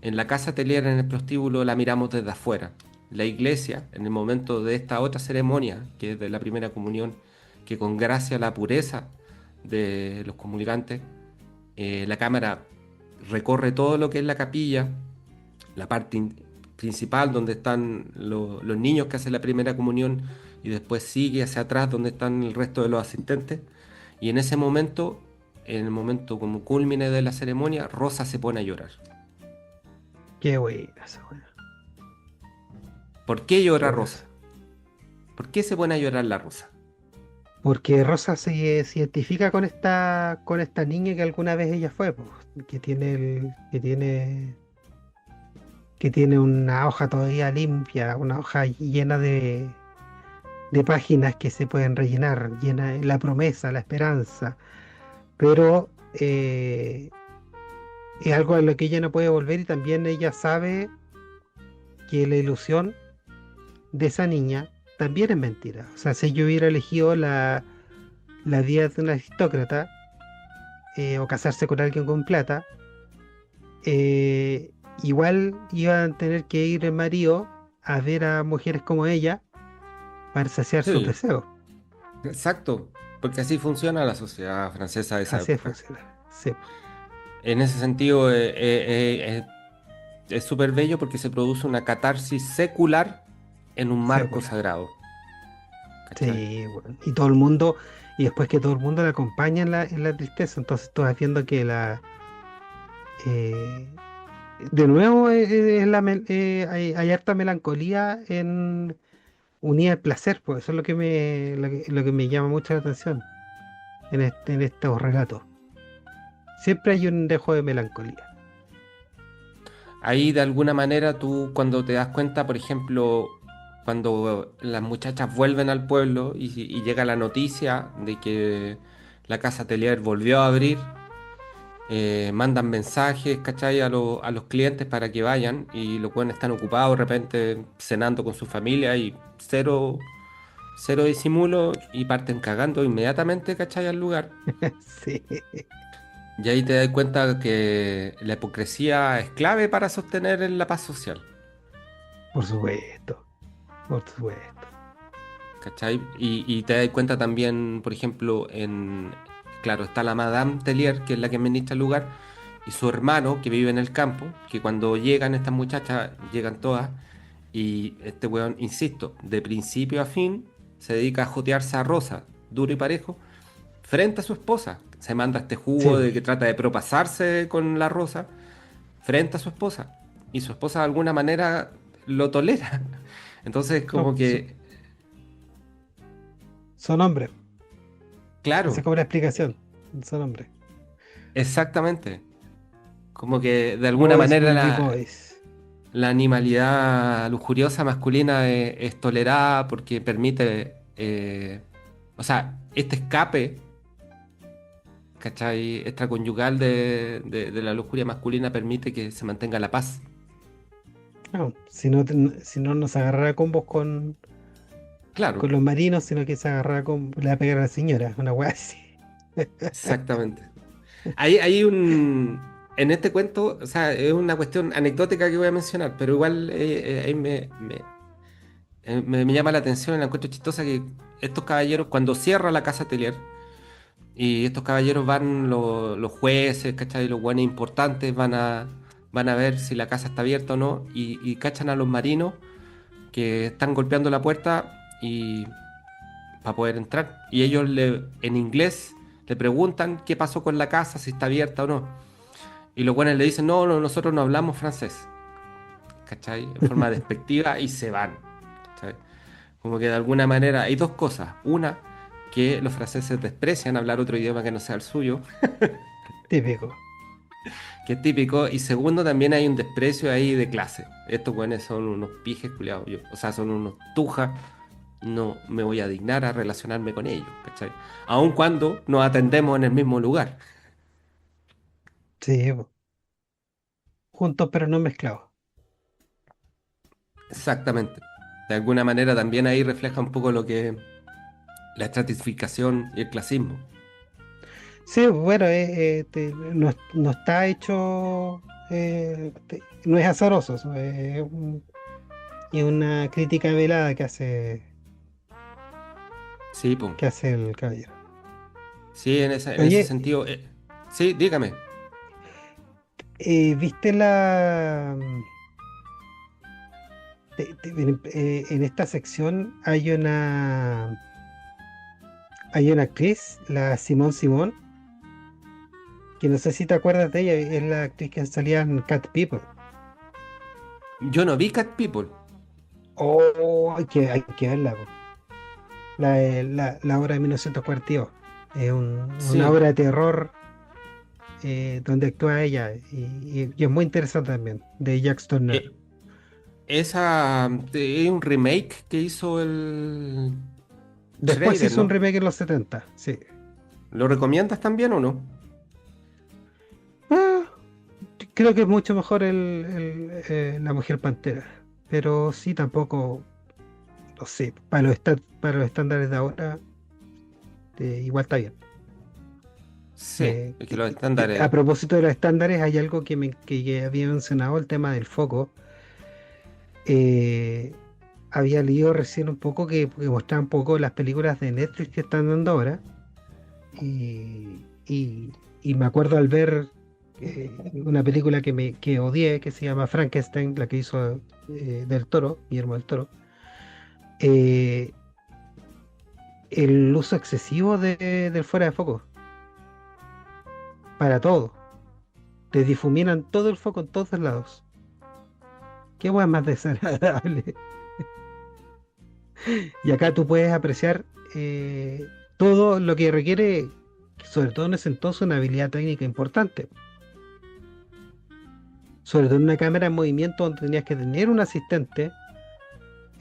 en la casa atelier en el prostíbulo la miramos desde afuera. La iglesia, en el momento de esta otra ceremonia, que es de la primera comunión, que congracia la pureza de los comunicantes, la cámara recorre todo lo que es la capilla, la parte principal donde están los niños que hacen la primera comunión y después sigue hacia atrás donde están el resto de los asistentes. Y en el momento como culmine de la ceremonia, Rosa se pone a llorar. Qué buena esa wea. ¿Por qué Qué llora buena Rosa? esa. ¿Por qué se pone a llorar la Rosa? Porque Rosa se identifica con esta niña que alguna vez ella fue, po, que tiene una hoja todavía limpia, una hoja llena de páginas que se pueden rellenar, llena de la promesa, la esperanza, pero es algo a lo que ella no puede volver y también ella sabe que la ilusión de esa niña también es mentira. O sea, si yo hubiera elegido la vida de un aristócrata o casarse con alguien con plata, eh, igual iban a tener que ir el marido a ver a mujeres como ella para saciar sus Sí, deseos. exacto, porque así funciona la sociedad francesa de esa Así época. funciona. Sí, En ese sentido, es súper bello porque se produce una catarsis secular en un marco seguro. sagrado. ¿Cachai? Sí, bueno. Y todo el mundo, y después que todo el mundo la acompaña en la tristeza, entonces tú vas viendo que eh, De nuevo, hay harta melancolía en unida al placer, pues eso es lo que me llama mucho la atención en estos relatos. Siempre hay un dejo de melancolía. Ahí de alguna manera tú cuando te das cuenta, por ejemplo, cuando las muchachas vuelven al pueblo y llega la noticia de que la casa Telier volvió a abrir, mandan mensajes, ¿cachai? A los clientes para que vayan y los buenos están ocupados de repente cenando con su familia y cero disimulo y parten cagando inmediatamente, ¿cachai? Al lugar. Sí, Y ahí te das cuenta que la hipocresía es clave para sostener la paz social. por supuesto, por supuesto. ¿Cachai? Y te das cuenta también, por ejemplo, claro, está la Madame Tellier, que es la que administra el lugar, y su hermano, que vive en el campo, que cuando llegan estas muchachas, llegan todas, y este weón, insisto, de principio a fin, se dedica a jotearse a Rosa, duro y parejo, frente a su esposa. Se manda este Sí, jugo de que trata de propasarse con la Rosa, frente a su esposa. Y su esposa de alguna manera lo tolera. Entonces, no, como que, son hombres. Esa es claro. como la explicación. Son hombres. Exactamente. Como que de alguna Boys manera will be boys. la animalidad lujuriosa masculina es tolerada porque permite, o sea, este escape, ¿cachai? Extraconyugal de la lujuria masculina permite que se mantenga la paz. No, si no nos agarrará combos Claro, con los marinos, sino que se agarrará con le va a pegar a la señora, una weá así. exactamente. Hay un... En este cuento, o sea, es una cuestión anecdótica que voy a mencionar, pero igual ahí me llama la atención, la encuentro chistosa que estos caballeros, cuando cierra la casa Telier, y estos caballeros van, los jueces, ¿cachai? Los buenos importantes van a ver si la casa está abierta o no, y cachan a los marinos que están golpeando la puerta y para poder entrar. Y ellos en inglés le preguntan qué pasó con la casa, si está abierta o no. Y los buenos le dicen, no, no, nosotros no hablamos francés, ¿cachai? En forma despectiva y se van. ¿Cachai? Como que de alguna manera hay dos cosas. Una, que los franceses desprecian hablar otro idioma que no sea el suyo, Típico. que es típico. Y segundo, también hay un desprecio ahí de clase. Estos güeyes son unos pijes culiados. O sea, son unos tujas. No me voy a dignar a relacionarme con ellos, ¿cachai? Aun cuando nos atendemos en el mismo lugar. Sí, po. Juntos pero no mezclados. Exactamente. De alguna manera también ahí refleja un poco lo que la estratificación y el clasismo. Sí, bueno, no, no está hecho, no es azaroso, es una crítica velada Sí, pues. que hace el caballero. Sí, en ese Oye, sentido. Sí, dígame. ¿viste en esta sección hay una actriz, la Simone Simón, que no sé si te acuerdas de ella, es la actriz que salía en Cat People. Yo no vi Cat People. Oh, hay que verla, po. La obra de 1942. Es una Sí. obra de terror donde actúa ella y es muy interesante también, de Jack Turner. Eh, esa es un remake que hizo el Después Schrader, hizo un ¿no? remake en los 70, sí. ¿Lo recomiendas también o no? Ah, creo que es mucho mejor La Mujer Pantera, pero sí tampoco, no sé, para los estándares de ahora, igual está bien. Sí, es que los A estándares. propósito de los estándares, hay algo que había mencionado, el tema del foco. Eh, Había leído recién un poco que mostraba un poco las películas de Netflix que están dando ahora. Y me acuerdo al ver una película que odié, que se llama Frankenstein, la que hizo del Toro, Guillermo del Toro, eh, el uso excesivo del fuera de foco, para todo. te difuminan todo el foco en todos lados. Qué hueá más desagradable. Y acá tú puedes apreciar todo lo que requiere, sobre todo en ese entonces, una habilidad técnica importante. Sobre todo en una cámara en movimiento donde tenías que tener un asistente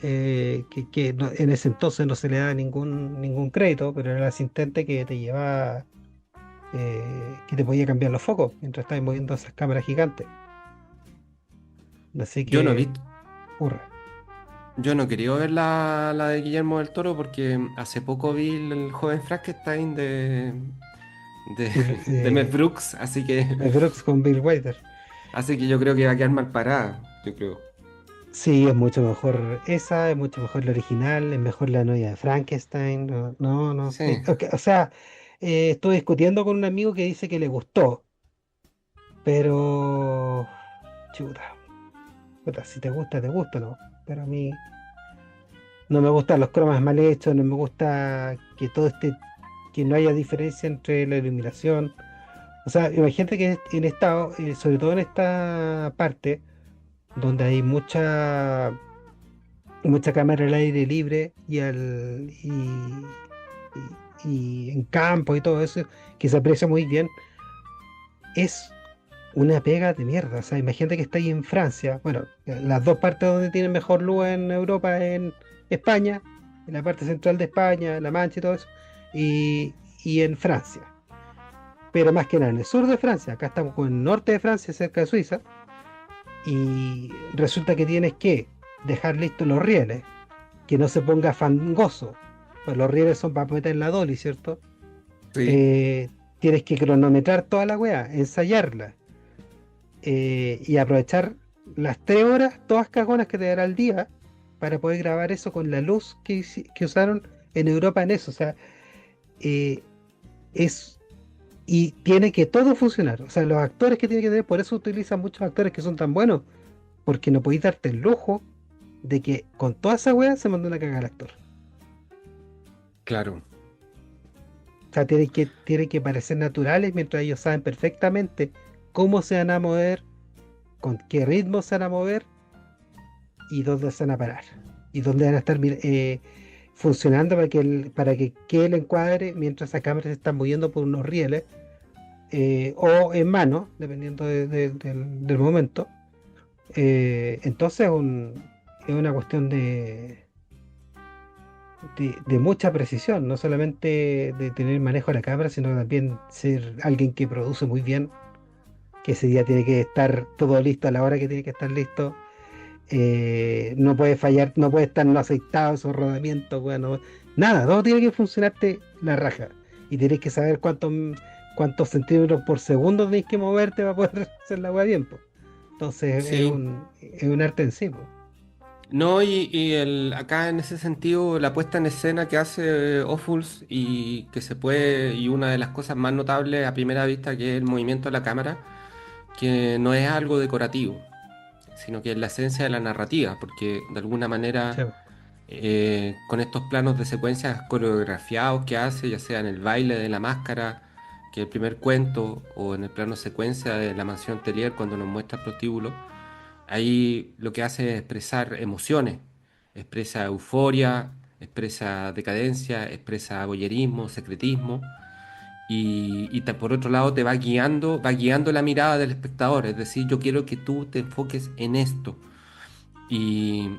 en ese entonces no se le da ningún crédito, pero era el asistente que te llevaba, que te podía cambiar los focos mientras estabas moviendo esas cámaras gigantes. Así Yo no he que, visto, hurra. yo no quería ver la de Guillermo del Toro porque hace poco vi el joven Frankenstein de, El, de Mel Brooks, Mel Brooks con Bill Hader. así que yo creo que va a quedar mal parada, yo creo. Sí, es mucho mejor esa, es mucho mejor la original, es mejor la novia de Frankenstein. No, no, no. Sí, Ok, o sea, estuve discutiendo con un amigo que dice que le gustó, pero chuta, puta, si te gusta, ¿no? Pero a mí no me gustan los cromas mal hechos, no me gusta que que no haya diferencia entre la iluminación. O sea, imagínate que en esta, sobre todo en esta parte, donde hay mucha cámara al aire libre y en campo y todo eso, que se aprecia muy bien, es una pega de mierda. O sea, imagínate que está ahí en Francia. Bueno, las dos partes donde tienen mejor luz en Europa, en España, en la parte central de España, La Mancha y todo eso, y en Francia. Pero más que nada en el sur de Francia, acá estamos con el norte de Francia, cerca de Suiza, y resulta que tienes que dejar listos los rieles, que no se ponga fangoso. Pues los rieles son para meter la dolly, ¿cierto? sí, Eh, Tienes que cronometrar toda la weá, ensayarla y aprovechar las 3 horas, todas cagonas que te dará el día, para poder grabar eso con la luz que usaron en Europa en eso. O sea, eh, es. Y tiene que todo funcionar. O sea, los actores que tiene que tener, por eso utilizan muchos actores que son tan buenos, porque no podéis darte el lujo de que con toda esa weá se mande una cagada al actor. claro. O sea, tienen que parecer naturales mientras ellos saben perfectamente cómo se van a mover, con qué ritmo se van a mover y dónde se van a parar. Y dónde van a estar funcionando para que quede el encuadre mientras las cámaras se están moviendo por unos rieles o en mano, dependiendo del momento. Entonces es una cuestión de mucha precisión, no solamente de tener manejo de la cámara, sino también ser alguien que produce muy bien, que ese día tiene que estar todo listo a la hora que tiene que estar listo. No puede fallar, no puede estar no aceitado esos rodamientos, bueno, nada, todo tiene que funcionarte la raja. Y tenés que saber cuántos centímetros por segundo tenés que moverte para poder hacer la hueá bien, po. Entonces Sí. es un arte en sí, po. No, acá en ese sentido, la puesta en escena que hace Ophuls y que se puede, y una de las cosas más notables a primera vista que es el movimiento de la cámara, que no es algo decorativo, sino que es la esencia de la narrativa, porque de alguna Sí, manera po. con estos planos de secuencias coreografiados que hace, ya sea en el baile de la máscara, que es el primer cuento, o en el plano secuencia de la mansión Tellier cuando nos muestra el prostíbulo, ahí lo que hace es expresar emociones, expresa euforia, expresa decadencia, expresa voyerismo, secretismo, por otro lado te va guiando la mirada del espectador, es decir, yo quiero que tú te enfoques en esto. Y,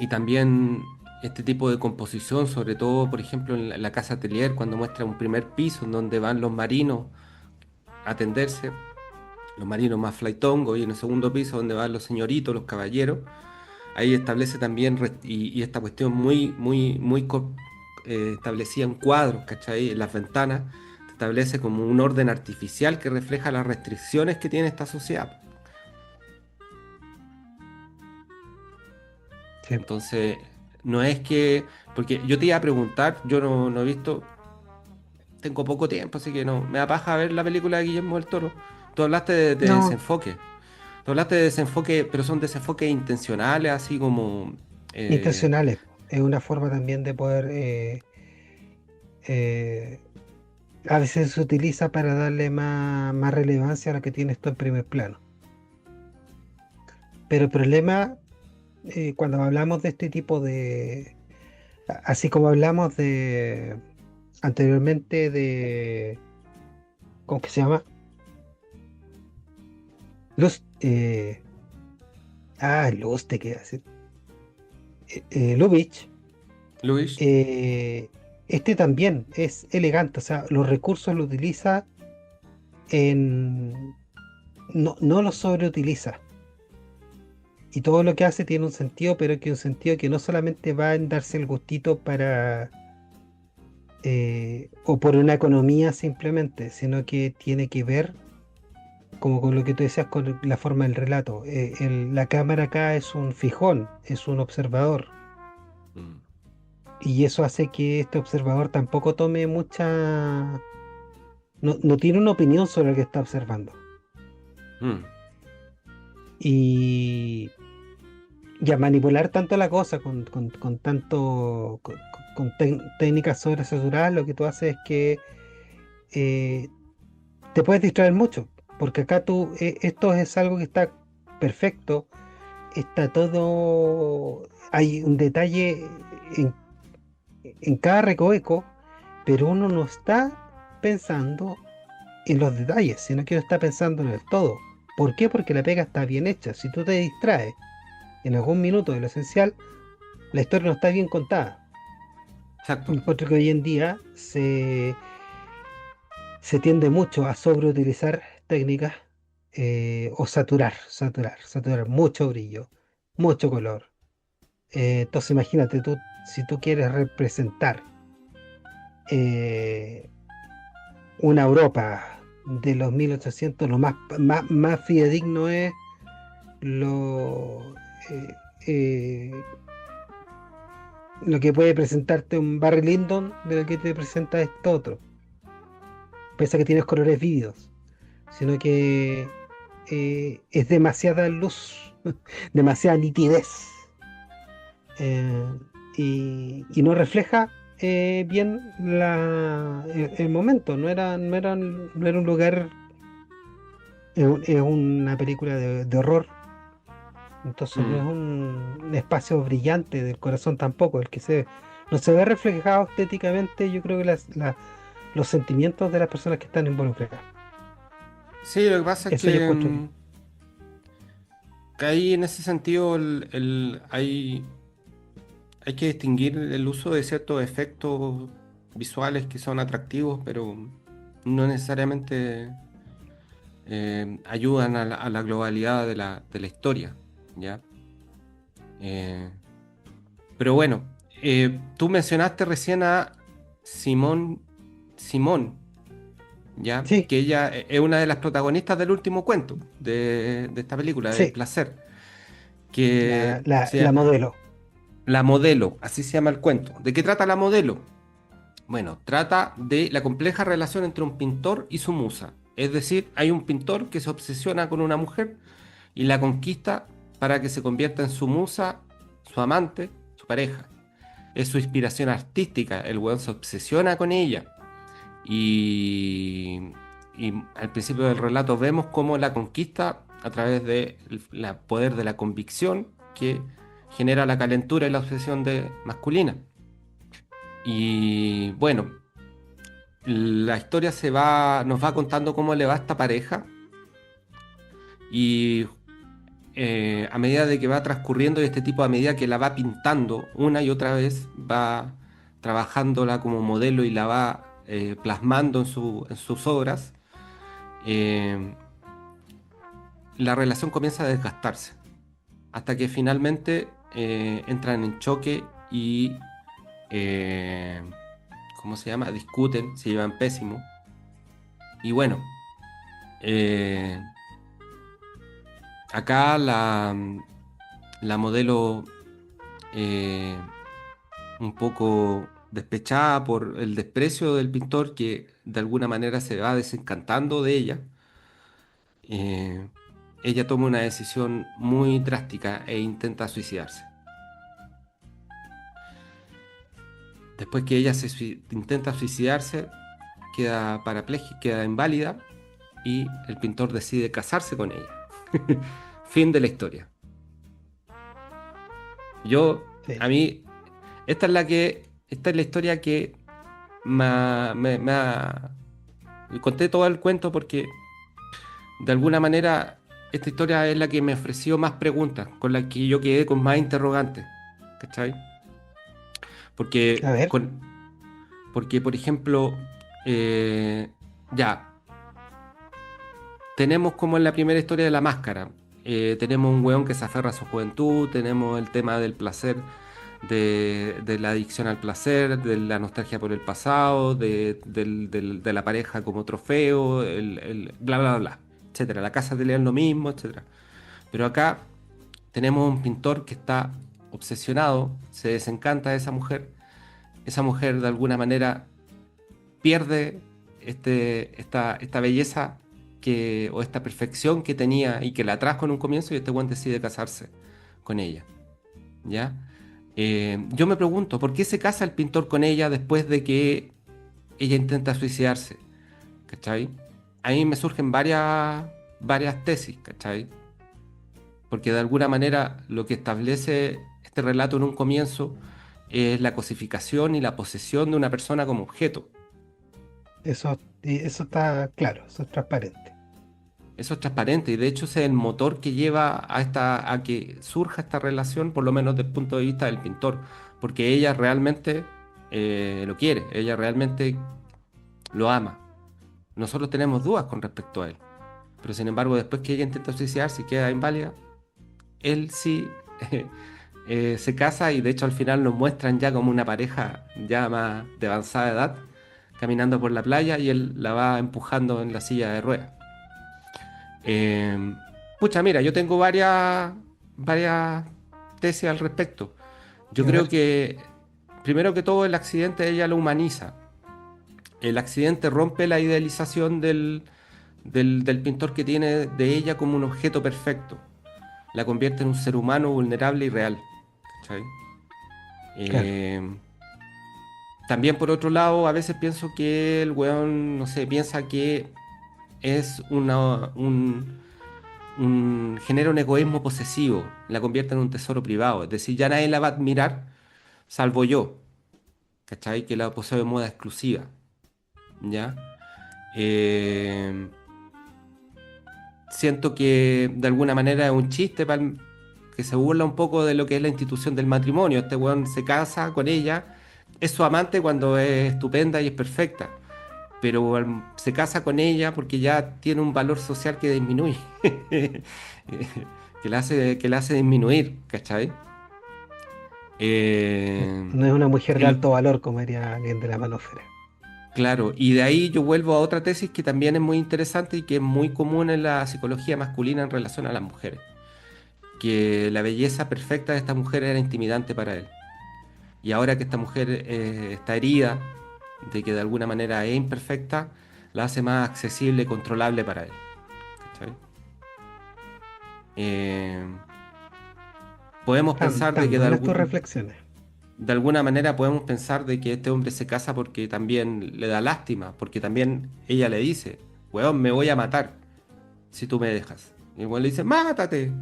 y también este tipo de composición, sobre todo, por ejemplo, en la Casa Atelier, cuando muestra un primer piso en donde van los marinos a atenderse, los marinos más flaitongos, y en el segundo piso donde van los señoritos, los caballeros, ahí establece también, y esta cuestión establecida en cuadros, ¿cachai? En las ventanas, te establece como un orden artificial que refleja las restricciones que tiene esta sociedad. Sí. Entonces, no es que, porque yo te iba a preguntar, yo no he visto, tengo poco tiempo, así que no, me da paja ver la película de Guillermo del Toro. Tú hablaste de No, desenfoque, tú hablaste de desenfoque, pero son desenfoques intencionales, así como, eh, intencionales, po. Es una forma también de poder eh, A veces se utiliza para darle más relevancia a lo que tiene esto en primer plano. Pero el problema, cuando hablamos de este tipo de, así como hablamos de anteriormente de, ¿cómo que se llama? Luz, Luz, te queda decir. Lubitsch, Luis. eh, este también es elegante, o sea, los recursos los utiliza en, no los sobreutiliza. Y todo lo que hace tiene un sentido, pero que un sentido que no solamente va en darse el gustito para, o por una economía simplemente, sino que tiene que ver, como con lo que tú decías, con la forma del relato. La cámara acá es un fijón, es un observador. Mm. Y eso hace que este observador tampoco tome mucha... no tiene una opinión sobre lo que está observando. Mm. Y, y a manipular tanto la cosa con tanto... técnicas sobresaturadas, lo que tú haces es que eh, te puedes distraer mucho. Porque acá esto es algo que está perfecto, está todo... Hay un detalle en, en cada recoveco, pero uno no está pensando en los detalles, sino que uno está pensando en el todo. ¿Por qué? Porque la pega está bien hecha. Si tú te distraes en algún minuto de lo esencial, la historia no está bien contada. Exacto. Encuentro que hoy en día se tiende mucho a sobreutilizar técnicas o saturar, mucho brillo, mucho color. Entonces imagínate tú, si tú quieres representar eh, una Europa de los 1800, lo más fidedigno es lo, eh, eh, lo que puede presentarte un Barry Lyndon de lo que te presenta esto otro. Pese a que tienes colores vívidos, sino que es demasiada luz, demasiada nitidez, eh, y no refleja bien el momento. No era un lugar, es una película de horror. Entonces no es Mm. un espacio brillante del corazón tampoco, no se ve reflejado estéticamente, yo creo que los sentimientos de las personas que están involucradas. Sí, lo que pasa es Eso yo que, encuentro que que ahí en ese sentido hay que distinguir el uso de ciertos efectos visuales que son atractivos, pero no necesariamente ayudan a la globalidad de la historia, ¿ya? Eh, pero bueno, tú mencionaste recién a Simón Simón, ¿ya? sí, Que ella es una de las protagonistas del último cuento de esta película, El sí, placer, que la sea modelo. La modelo, así se llama el cuento. ¿De qué trata la modelo? Bueno, trata de la compleja relación entre un pintor y su musa. Es decir, hay un pintor que se obsesiona con una mujer y la conquista para que se convierta en su musa, su amante, su pareja. Es su inspiración artística, el weón se obsesiona con ella. Y, y al principio del relato vemos cómo la conquista a través del poder de la convicción que genera la calentura y la obsesión masculina. Y bueno, la historia nos va contando cómo le va a esta pareja y a medida de que va transcurriendo y este tipo a medida que la va pintando una y otra vez, va trabajándola como modelo y la va plasmando en sus obras, eh, la relación comienza a desgastarse hasta que finalmente entran en choque y, eh, ¿cómo se llama? Discuten, se llevan pésimo. Y bueno, eh, acá la modelo eh, un poco despechada por el desprecio del pintor que de alguna manera se va desencantando de ella, eh, ella toma una decisión muy drástica e intenta suicidarse. Después que ella intenta suicidarse, queda parapléjica, queda inválida y el pintor decide casarse con ella. Fin de la historia. Yo, Sí. a mí, esta es la historia que conté todo el cuento porque de alguna manera esta historia es la que me ofreció más preguntas, con la que yo quedé con más interrogantes, ¿cachai? A Porque, ver, con, porque por ejemplo, eh, ya, tenemos como en la primera historia de la máscara, tenemos un weón que se aferra a su juventud, tenemos el tema del placer, de la adicción al placer, de la nostalgia por el pasado, de la pareja como trofeo, bla, bla, bla, etcétera. La casa de león lo mismo, etcétera. Pero acá tenemos un pintor que está obsesionado, se desencanta de esa mujer de alguna manera pierde esta belleza o esta perfección que tenía y que la trajo en un comienzo y este weón decide casarse con ella, ¿ya? Yo me pregunto, ¿por qué se casa el pintor con ella después de que ella intenta suicidarse? ¿Cachai? A mí me surgen varias tesis, ¿cachai? Porque de alguna manera lo que establece este relato en un comienzo es la cosificación y la posesión de una persona como objeto. eso está claro, eso es transparente. Eso es transparente y de hecho ese es el motor que lleva a que surja esta relación, por lo menos desde el punto de vista del pintor, porque ella realmente lo quiere, ella realmente lo ama. Nosotros tenemos dudas con respecto a él, pero sin embargo después que ella intenta suicidarse y queda inválida, él sí se casa y de hecho al final nos muestran ya como una pareja ya más de avanzada edad, caminando por la playa y él la va empujando en la silla de ruedas. Eh, pucha, mira, yo tengo varias tesis al respecto. Yo A creo ver, que, primero que todo, el accidente ella lo humaniza. El accidente rompe la idealización del pintor que tiene de ella como un objeto perfecto. La convierte en un ser humano vulnerable y real. ¿Cachai? claro. Eh, También por otro lado, a veces pienso que el weón, no sé, piensa que es genera un egoísmo posesivo, la convierte en un tesoro privado. Es decir, ya nadie la va a admirar, salvo yo, ¿cachai? Que la poseo de moda exclusiva, ¿ya? Eh, Siento que de alguna manera es un chiste que se burla un poco de lo que es la institución del matrimonio. Este weón se casa con ella, es su amante cuando es estupenda y es perfecta, pero se casa con ella porque ya tiene un valor social que disminuye, que la hace disminuir, ¿cachai? Eh, No es una mujer de el- alto valor, como diría alguien de la manósfera. claro, y de ahí yo vuelvo a otra tesis que también es muy interesante y que es muy común en la psicología masculina en relación a las mujeres, que la belleza perfecta de esta mujer era intimidante para él. Y ahora que esta mujer está herida, de que de alguna manera es imperfecta, la hace más accesible y controlable para él. ¿Cachai? Eh, Podemos pensar de Tan que buenas tus reflexiones. de alguna manera podemos pensar de que este hombre se casa porque también le da lástima, porque también ella le dice, weón, me voy a matar si tú me dejas. Y el weón le dice, mátate,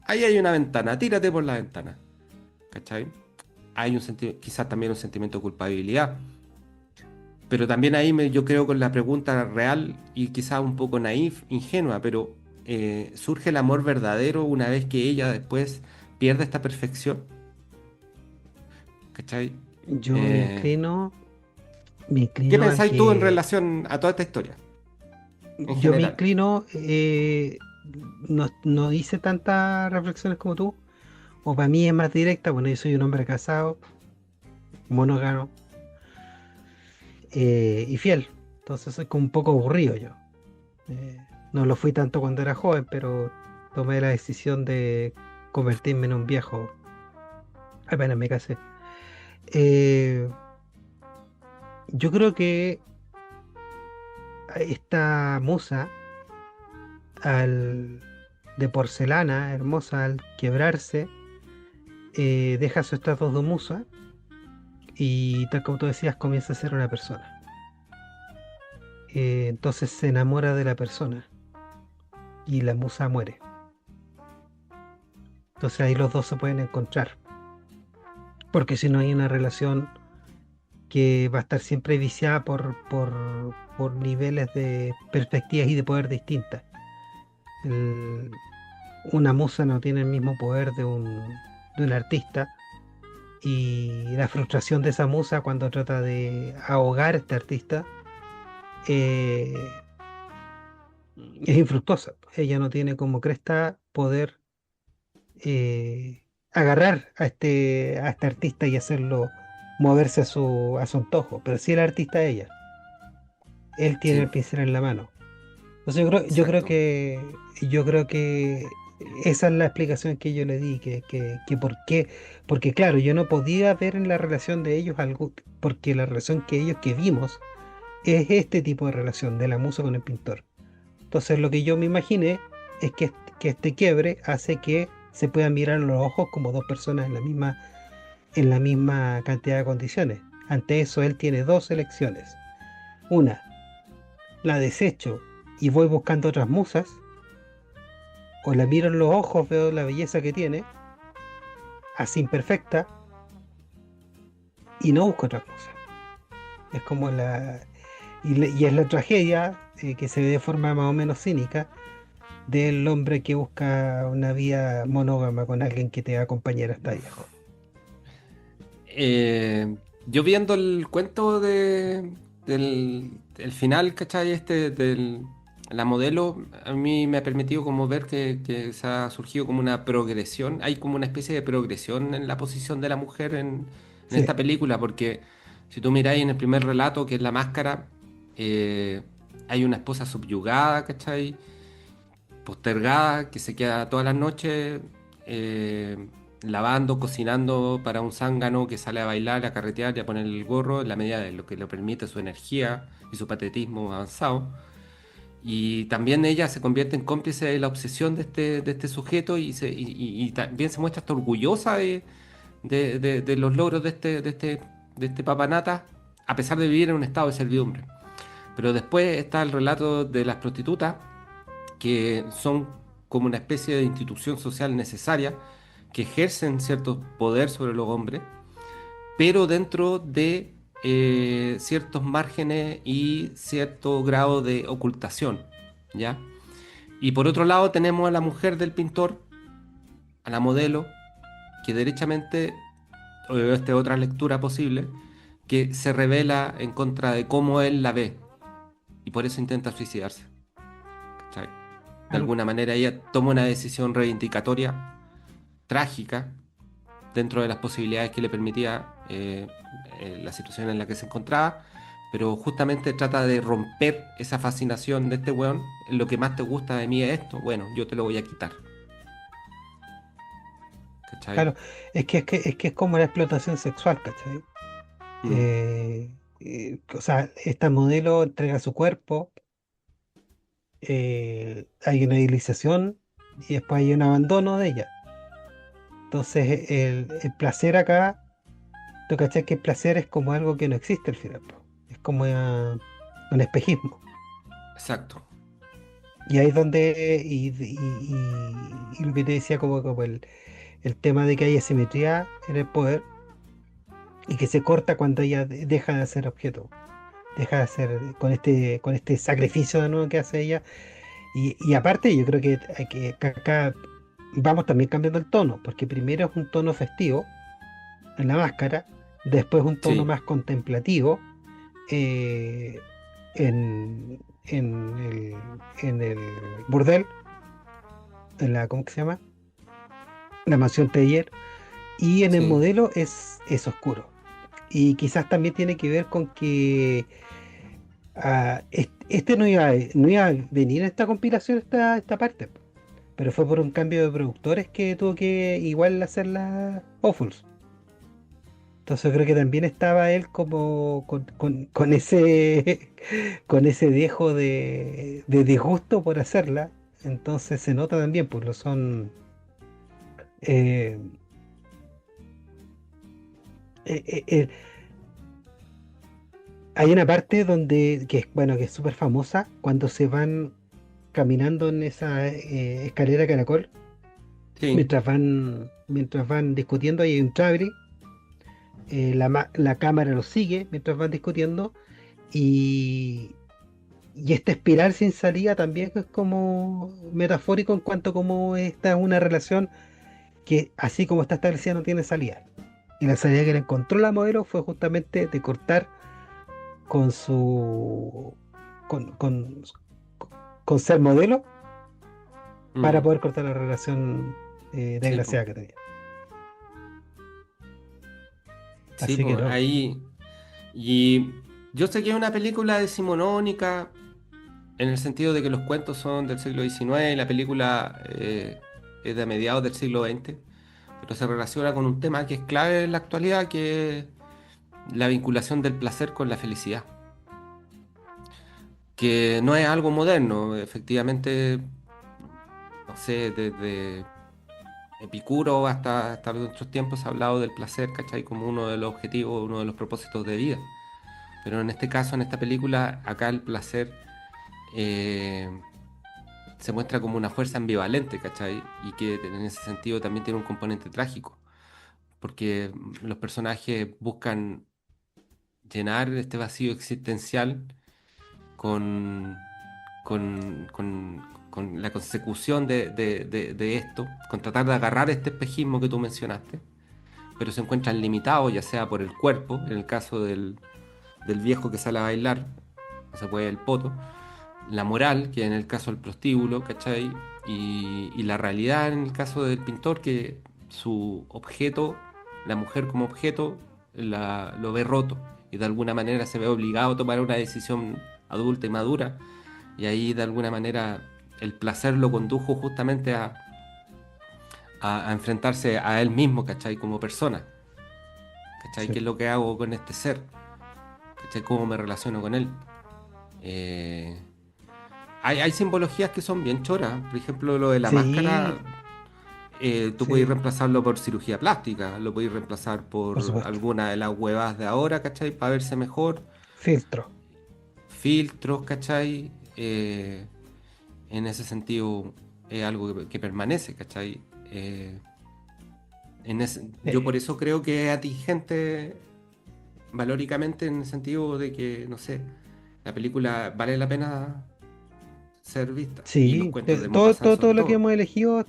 ahí hay una ventana, tírate por la ventana. ¿Cachai? Hay quizás también un sentimiento de culpabilidad. Pero también ahí yo creo con la pregunta real y quizás un poco naif, ingenua, pero ¿surge el amor verdadero una vez que ella después pierde esta perfección? ¿Cachai? Yo Eh, me ¿Qué inclino a pensáis tú en que, relación a toda esta historia en yo me general? inclino, no hice tantas reflexiones como tú, o para mí es más directa, bueno, yo soy un hombre casado, monógamo, y fiel, entonces soy como un poco aburrido yo. Eh, no lo fui tanto cuando era joven, pero tomé la decisión de convertirme en un viejo apenas me casé. Eh, yo creo que esta musa al, de porcelana hermosa al quebrarse, deja su estatus de musa y tal como tú decías comienza a ser una persona. entonces se enamora de la persona y la musa muere. Entonces ahí los dos se pueden encontrar, porque si no hay una relación que va a estar siempre viciada por niveles de perspectivas y de poder distintas. El- una musa no tiene el mismo poder de un artista, y la frustración de esa musa cuando trata de ahogar a este artista eh, es infructuosa. Ella no tiene como cresta poder agarrar a este artista y hacerlo moverse a su antojo, pero si el artista es ella, él tiene Sí, el pincel en la mano. Entonces exacto. yo creo que esa es la explicación que yo le di, que por qué, porque claro, yo no podía ver en la relación de ellos algo, porque la relación que ellos que vimos es este tipo de relación de la musa con el pintor. Entonces lo que yo me imaginé es que este quiebre hace que se puedan mirar a los ojos como dos personas en la misma cantidad de condiciones. Ante eso él tiene dos elecciones. Una, la desecho y voy buscando otras musas, o la miro en los ojos, veo la belleza que tiene, así imperfecta, y no busco otras musas. Es como y es la tragedia que se ve de forma más o menos cínica del hombre que busca una vida monógama con alguien que te va a acompañar hasta viejo. Yo viendo el cuento del el final, ¿cachai? La modelo, a mí me ha permitido como ver que se ha surgido como una progresión, hay como una especie de progresión en la posición de la mujer en Sí, esta película, porque si tú miráis en el primer relato, que es La Máscara, eh, hay una esposa subyugada, ¿cachai? Postergada, que se queda todas las noches lavando, cocinando para un zángano que sale a bailar, a carretear y a poner el gorro en la medida de lo que le permite su energía y su patetismo avanzado. Y también ella se convierte en cómplice de la obsesión de este sujeto y también se muestra hasta orgullosa de los logros de este papanata, a pesar de vivir en un estado de servidumbre. Pero después está el relato de las prostitutas, que son como una especie de institución social necesaria, que ejercen cierto poder sobre los hombres, pero dentro de ciertos márgenes y cierto grado de ocultación, ¿ya? Y por otro lado tenemos a la mujer del pintor, a la modelo, que derechamente, o esta es otra lectura posible, que se revela en contra de cómo él la ve y por eso intenta suicidarse. ¿Cachai? De claro. alguna manera ella toma una decisión reivindicatoria, trágica, dentro de las posibilidades que le permitía la situación en la que se encontraba, pero justamente trata de romper esa fascinación de este weón. Lo que más te gusta de mí es esto, bueno, yo te lo voy a quitar, ¿cachai? Claro, es que es como la explotación sexual, ¿cachai? Mm, O sea, esta modelo entrega su cuerpo, hay una idealización y después hay un abandono de ella. Entonces, el placer acá, tú cachai que el placer es como algo que no existe al final, po. Es como un espejismo. exacto, Y ahí es donde, y lo que te decía, como el tema de que hay asimetría en el poder y que se corta cuando ella deja de ser objeto, deja de ser con este sacrificio de nuevo que hace ella. Y aparte, yo creo que que acá vamos también cambiando el tono, porque primero es un tono festivo en La Máscara, después un tono sí, más contemplativo eh, en el burdel, ¿cómo que se llama? La mansión Teller, y en el sí. modelo es oscuro. Y quizás también tiene que ver con que este no iba a venir en esta compilación, esta parte, pero fue por un cambio de productores que tuvo que igual hacer la Awfuls. Entonces creo que también estaba él como con ese con ese dejo de disgusto por hacerla. Entonces se nota también, pues lo son eh, eh, eh, eh, Hay una parte donde, que es, bueno, que es súper famosa, cuando se van caminando en esa escalera caracol, Sí. mientras van discutiendo, y hay un Chabri, la cámara los sigue mientras van discutiendo, y, y esta espiral sin salida también es como metafórico en cuanto a cómo esta es una relación que, así como está establecida, no tiene salida. Y la salida que le encontró la modelo fue justamente de cortar con su con con ser modelo para Mm, poder cortar la relación sí, pues. desgraciada que tenía. Sí, Así que pues, no. ahí. Y yo sé que es una película decimonónica, en el sentido de que los cuentos son del siglo XIX y la película es de mediados del siglo XX, pero se relaciona con un tema que es clave en la actualidad, que es la vinculación del placer con la felicidad, que no es algo moderno, efectivamente, no sé, desde Epicuro hasta nuestros tiempos se ha hablado del placer, ¿cachai? Como uno de los objetivos, uno de los propósitos de vida. Pero en este caso, en esta película, acá el placer eh, se muestra como una fuerza ambivalente, ¿cachai? Y que en ese sentido también tiene un componente trágico, porque los personajes buscan llenar este vacío existencial con, con la consecución de esto, con tratar de agarrar este espejismo que tú mencionaste, pero se encuentran limitados, ya sea por el cuerpo, en el caso del viejo que sale a bailar, que se puede el poto, la moral, que en el caso del prostíbulo, ¿cachai? Y la realidad en el caso del pintor, que su objeto, la mujer como objeto, lo ve roto y de alguna manera se ve obligado a tomar una decisión adulta y madura. Y ahí de alguna manera el placer lo condujo justamente a enfrentarse a él mismo, ¿cachai? Como persona, ¿cachai? Sí. ¿Qué es lo que hago con este ser? ¿Cachai? ¿Cómo me relaciono con él? Eh, hay simbologías que son bien choras. Por ejemplo, lo de la Sí, máscara, tú podés sí, reemplazarlo por cirugía plástica, lo podés reemplazar por por supuesto. alguna de las huevas de ahora, ¿cachai? Para verse mejor. Filtro. Filtros, ¿cachai? En ese sentido es algo que permanece, ¿cachai? Yo por Eh, eso creo que es atingente valóricamente en el sentido de que, no sé, la película vale la pena ser vista. Y los sí, cuentos de todo, Maupassant todo sobre lo que todo. hemos elegido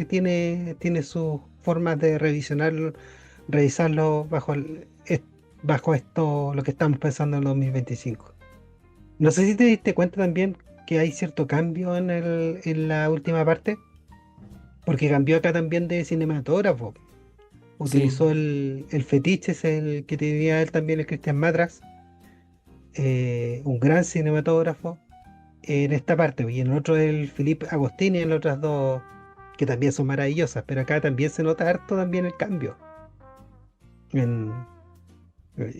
tiene sus formas de revisarlo bajo esto, lo que estamos pensando en el 2025. No sé si te diste cuenta también que hay cierto cambio en la última parte, porque cambió acá también de cinematógrafo. Sí. Utilizó el fetiche, es el que tenía él también, el Cristian Matras, un gran cinematógrafo, en esta parte, y en el otro el Felipe Agostini, en las otras dos, que también son maravillosas, pero acá también se nota harto también el cambio. En-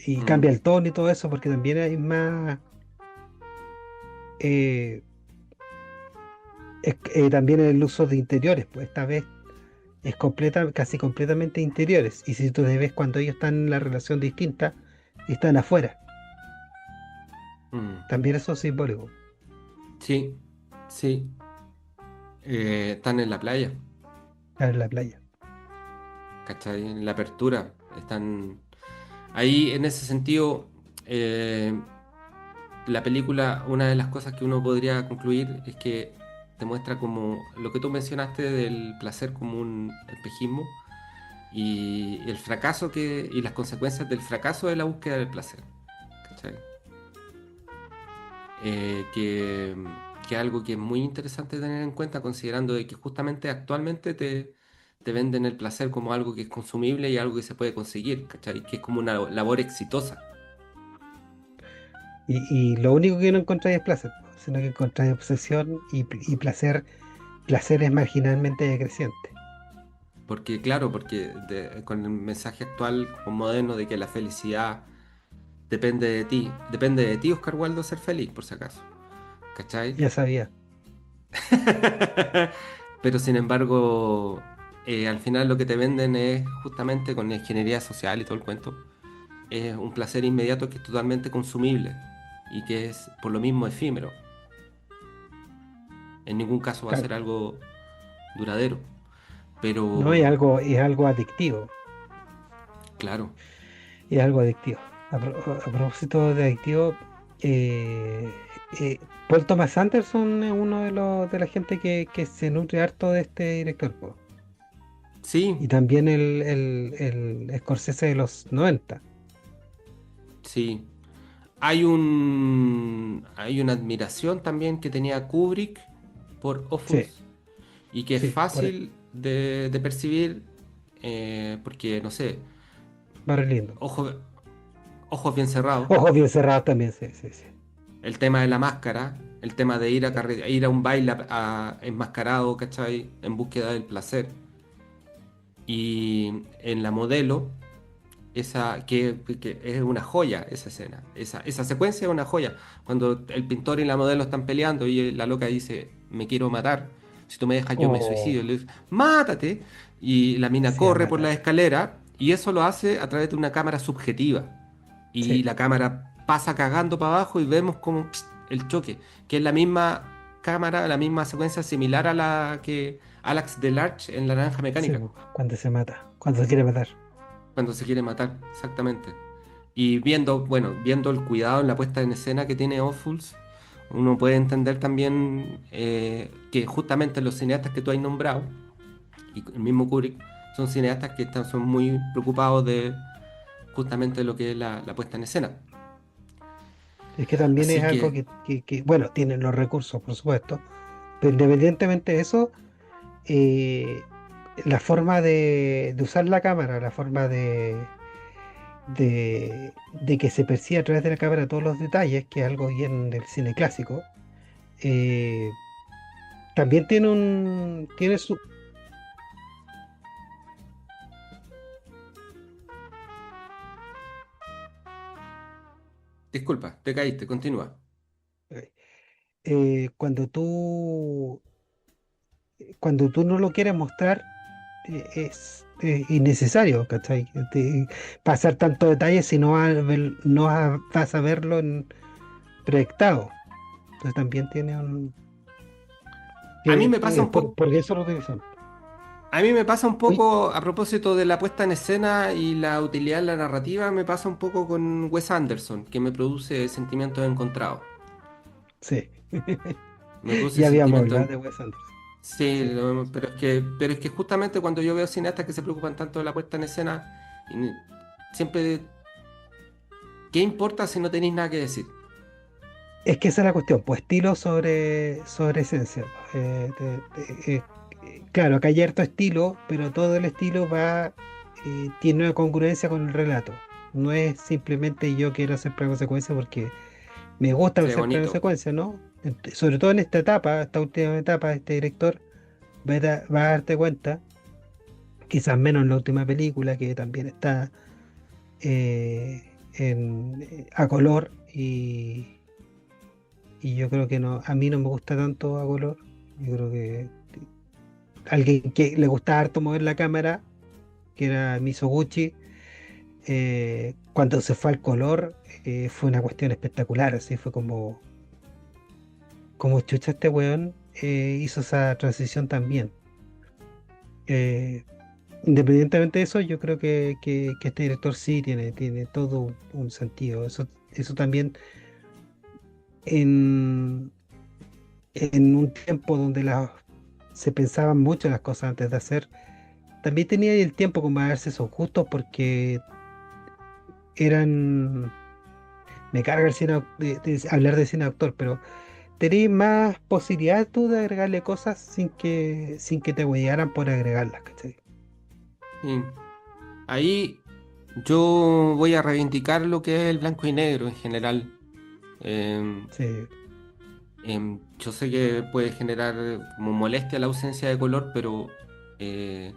y cambia Mm, el tono y todo eso, porque también hay más, eh, también el uso de interiores, pues esta vez es casi completamente interiores. Y si tú te ves cuando ellos están en la relación distinta y están afuera, mm. también eso es simbólico, Sí, sí. Están en la playa, estar en la playa. ¿cachai? En la apertura. Están ahí en ese sentido. eh, la película, una de las cosas que uno podría concluir es que te muestra como lo que tú mencionaste del placer como un espejismo y el fracaso y las consecuencias del fracaso de la búsqueda del placer, ¿cachai? Que, que es algo que es muy interesante tener en cuenta considerando de que justamente actualmente te venden el placer como algo que es consumible y algo que se puede conseguir, ¿cachai? Que es como una labor exitosa. Y lo único que no encontráis es placer, po, sino que encontráis obsesión y placer. Placer es marginalmente decreciente. Porque claro, porque con el mensaje actual o moderno de que la felicidad depende de ti, Oscar Waldo, ser feliz, por si acaso, ¿cachai? Ya sabía. Pero sin embargo, al final lo que te venden es justamente con la ingeniería social y todo el cuento. es un placer inmediato que es totalmente consumible y que es por lo mismo efímero. En ningún caso va a Claro, ser algo duradero. no Pero, es algo adictivo, claro, es algo adictivo. A propósito de adictivo, eh, Paul Thomas Anderson es uno de la gente que se nutre harto de este director, po. sí, Y también el Scorsese de los 90. sí. Hay una admiración también que tenía Kubrick por Sí, Ophuls y que es sí, fácil de percibir porque, no sé, Barry Lyndon. ojos, ojos bien cerrados, Ojos bien cerrados también, sí, sí, sí. el tema de la máscara, el tema de ir a un baile enmascarado, ¿cachai? En búsqueda del placer. Y en la modelo, que es una joya esa escena, esa secuencia es una joya. Cuando el pintor y la modelo están peleando y la loca dice, me quiero matar, si tú me dejas yo me Oh, suicidio, le dice, mátate. Y la mina sí, corre por la mátate. escalera y eso lo hace a través de una cámara subjetiva. Y Sí, la cámara pasa cagando para abajo y vemos como el choque, que es la misma cámara, la misma secuencia similar a la que Alex Delarge en La Naranja sí, Mecánica, po, cuando se mata, cuando se quiere matar. cuando se quiere matar, exactamente. Y viendo, bueno, viendo el cuidado en la puesta en escena que tiene Ophuls, uno puede entender también que justamente los cineastas que tú has nombrado, y el mismo Kubrick, son cineastas que son muy preocupados de justamente lo que es la puesta en escena. Es que también es Así algo que, bueno, tienen los recursos, por supuesto, pero independientemente de eso, eh, la forma de usar la cámara, la forma de que se percibe a través de la cámara todos los detalles, que es algo bien del cine clásico, eh, también tiene su... disculpa, te caíste, continúa. eh, cuando tú, cuando tú no lo quieres mostrar, es innecesario, ¿cachai? Pasar tantos detalles si no, vas a verlo proyectado. Entonces también A mí me pasa un poco, porque eso lo utilizan. a mí me pasa un Uy, poco, a propósito de la puesta en escena y la utilidad de la narrativa, me pasa un poco con Wes Anderson, que me produce sentimientos encontrados. sí. Me produce Ya habíamos sentimientos. hablado de Wes Anderson. Sí, Sí. pero es que justamente cuando yo veo cineastas que se preocupan tanto de la puesta en escena, siempre, ¿qué importa si no tenéis nada que decir? Es que esa es la cuestión, pues estilo sobre esencia. Claro, acá hay harto estilo, pero todo el estilo tiene una congruencia con el relato. No es simplemente yo quiero hacer plano secuencia porque me gusta Sí, hacer plano bonito. secuencia, ¿no? Sobre todo en esta etapa, esta última etapa de este director, va a darte cuenta, quizás menos en la última película, que también está a color y yo creo que no, a mí no me gusta tanto a color. Yo creo que alguien que le gusta harto mover la cámara, que era Mizoguchi, cuando se fue al color, fue una cuestión espectacular, así fue como chucha este weón hizo esa transición también. Eh, Independientemente de eso, yo creo que este director sí tiene todo un sentido. Eso también en, en un tiempo donde se pensaban mucho las cosas antes de hacer, también tenía el tiempo como a darse esos gustos porque eran, me carga el cine, de hablar de cine autor, pero tenías más posibilidades tú de agregarle cosas sin que te huellaran por agregarlas, ¿cachai? Sí. Ahí yo voy a reivindicar lo que es el blanco y negro en general. Em, Sí, yo sé que puede generar como molestia la ausencia de color, pero eh,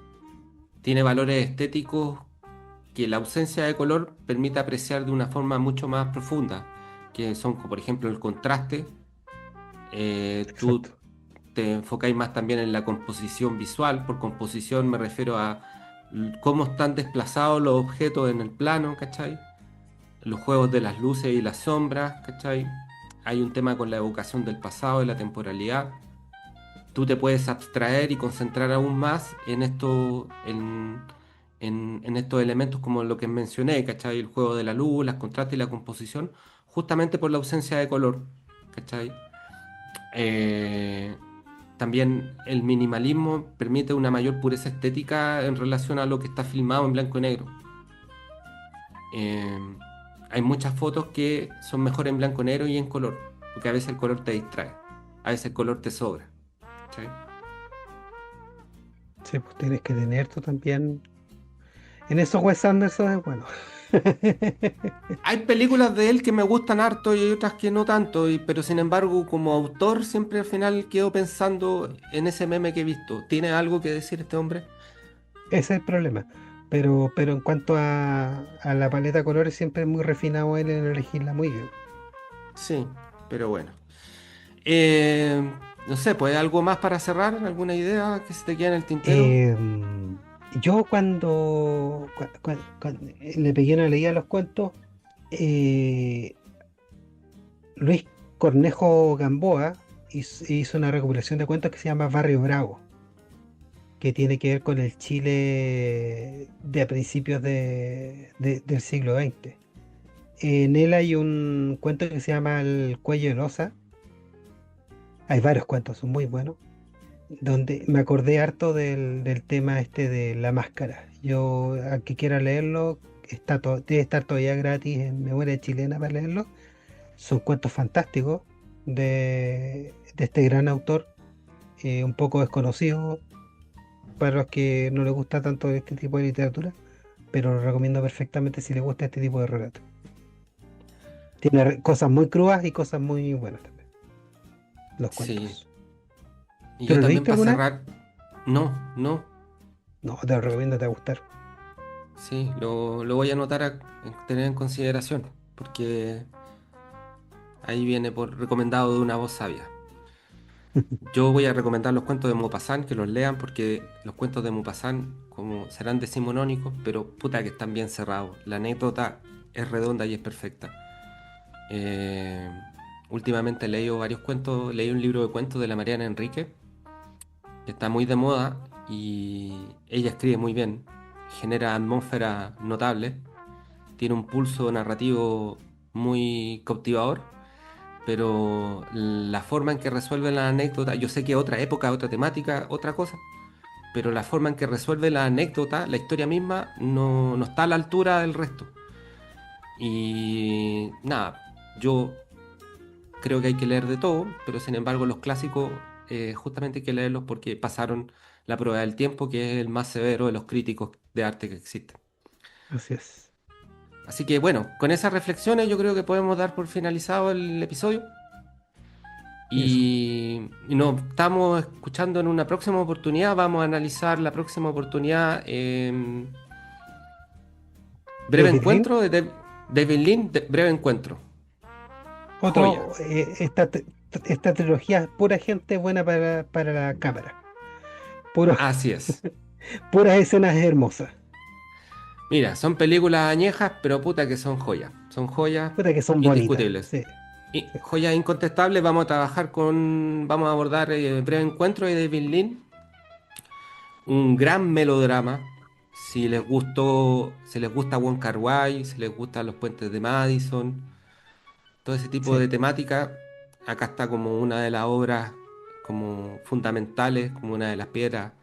tiene valores estéticos que la ausencia de color permite apreciar de una forma mucho más profunda, que son, como por ejemplo, el contraste. Tú exacto. te enfocáis más también en la composición visual. Por composición me refiero a cómo están desplazados los objetos en el plano, ¿cachai? los juegos de las luces y las sombras, ¿cachai? Hay un tema con la evocación del pasado y la temporalidad. Tú te puedes abstraer y concentrar aún más en esto, en estos elementos como lo que mencioné, ¿cachai? El juego de la luz, las contrastes y la composición, justamente por la ausencia de color, ¿cachai? Eh, También el minimalismo permite una mayor pureza estética en relación a lo que está filmado en blanco y negro. Eh, Hay muchas fotos que son mejor en blanco y negro y en color, porque a veces el color te distrae, a veces el color te sobra, ¿cachai? Sí, pues tienes que tener tú también. En eso Wes Anderson es bueno. Hay películas de él que me gustan harto y hay otras que no tanto, pero sin embargo, como autor, siempre al final quedo pensando en ese meme que he visto. ¿Tiene algo que decir este hombre? Ese es el problema. Pero en cuanto a la paleta de colores, siempre es muy refinado él en elegirla muy bien. Sí, pero bueno. Eh, no sé, pues algo más para cerrar, alguna idea que se te quede en el tintero. Yo le pegué una leída a los cuentos, eh, Luis Cornejo Gamboa hizo una recopilación de cuentos que se llama Barrio Bravo, que tiene que ver con el Chile de a principios del siglo XX. En él hay un cuento que se llama El cuello de losa. Hay varios cuentos, son muy buenos, donde me acordé harto del tema este de la máscara. Yo, al que quiera leerlo, debe estar todavía gratis en Memoria Chilena para leerlo. Son cuentos fantásticos de este gran autor, un poco desconocido para los que no les gusta tanto este tipo de literatura, pero lo recomiendo perfectamente si les gusta este tipo de relatos. Tiene cosas muy crudas y cosas muy buenas también, los Sí, cuentos. y ¿Tú yo lo también leíste para alguna vez? cerrar, no, no, No, te lo recomiendo, te va a gustar. sí, lo voy a anotar tener en consideración, porque ahí viene por recomendado de una voz sabia. Yo voy a recomendar los cuentos de Maupassant, que los lean, porque los cuentos de Maupassant como serán decimonónicos, pero puta que están bien cerrados. La anécdota es redonda y es perfecta. Eh, Últimamente he leído varios cuentos, leí un libro de cuentos de la Mariana Enrique, que está muy de moda y ella escribe muy bien, genera atmósfera notable, tiene un pulso narrativo muy cautivador, pero la forma en que resuelve la anécdota, yo sé que otra época, otra temática, otra cosa, pero la forma en que resuelve la anécdota, la historia misma, no está a la altura del resto. Y nada, yo creo que hay que leer de todo, pero sin embargo los clásicos justamente hay que leerlos porque pasaron la prueba del tiempo, que es el más severo de los críticos de arte que existen. Así es. Así que bueno, con esas reflexiones yo creo que podemos dar por finalizado el episodio Eso. y nos estamos escuchando en una próxima oportunidad. Vamos a analizar la próxima oportunidad. Breve David Lean, encuentro de David Lynn, Breve encuentro. Joya. otro, esta trilogía es pura gente buena para la cámara. Puro, Así es. puras escenas hermosas. Mira, son películas añejas, pero puta que son joyas. Son joyas Puta que son bonitas. indiscutibles. Sí, Y sí. joyas incontestables. Vamos a trabajar vamos a abordar Breve Encuentro de David Lynn. Un gran melodrama. Si les gusta Wong Kar-wai, si les gustan los puentes de Madison, todo ese tipo Sí. de temática, acá está como una de las obras como fundamentales, como una de las piedras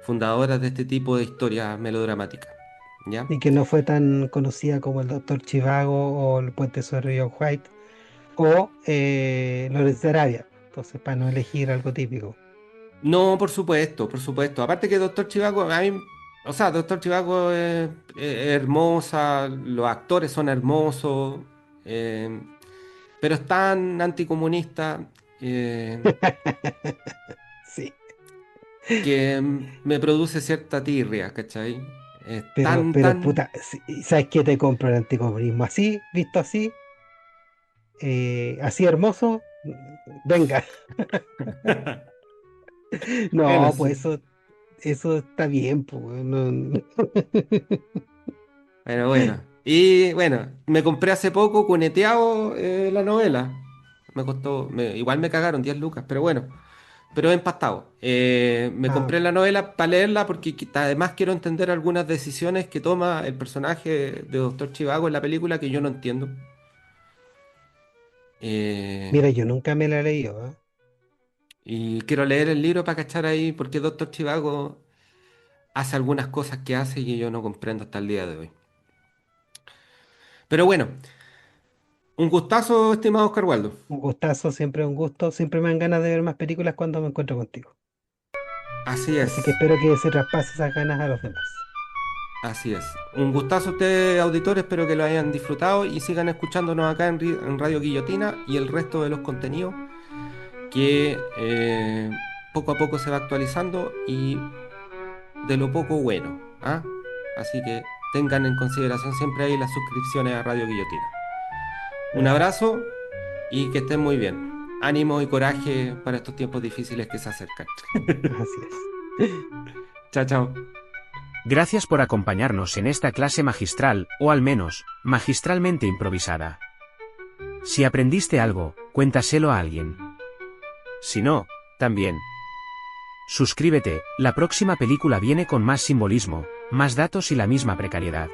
fundadoras de este tipo de historia melodramática. ¿Ya? Y que no fue tan conocida como el Doctor Chivago o el Puente sobre John White o Lawrence de Arabia. Entonces, para no elegir algo típico. No, por supuesto, por supuesto. Aparte que Doctor Chivago, a mí, o sea, Doctor Chivago es hermosa, los actores son hermosos, eh, pero es tan anticomunista Sí. que me produce cierta tirria, ¿cachai? Es Pero tan... puta, ¿sabes qué te compro el anticomunismo? Así, visto así, así hermoso, venga. Bueno, No, pues sí. eso está bien, pues. Pero bueno. Y bueno, me compré hace poco, cuneteado, la novela. Me costó, igual me cagaron 10 lucas, pero bueno, pero empastado. Me Ah, compré la novela para leerla porque además quiero entender algunas decisiones que toma el personaje de Doctor Chivago en la película que yo no entiendo. Eh, mira, yo nunca me la he leído, ¿eh? y quiero leer el libro para cachar ahí por qué Doctor Chivago hace algunas cosas que hace y yo no comprendo hasta el día de hoy. Pero bueno, un gustazo, estimado Oscar Waldo. Un gustazo, siempre un gusto. Siempre me dan ganas de ver más películas cuando me encuentro contigo. Así Así que es. espero que se traspase esas ganas a los demás. Así es. Un gustazo a ustedes, auditores, espero que lo hayan disfrutado y sigan escuchándonos acá en Radio Guillotina y el resto de los contenidos que poco a poco se va actualizando y de lo poco bueno. ¿Ah? Así que tengan en consideración siempre ahí las suscripciones a Radio Guillotina. Un Gracias. abrazo y que estén muy bien. Ánimo y coraje para estos tiempos difíciles que se acercan. Así es. Chao, chao. Gracias por acompañarnos en esta clase magistral, o al menos, magistralmente improvisada. Si aprendiste algo, cuéntaselo a alguien. Si no, también. Suscríbete, la próxima película viene con más simbolismo, más datos y la misma precariedad.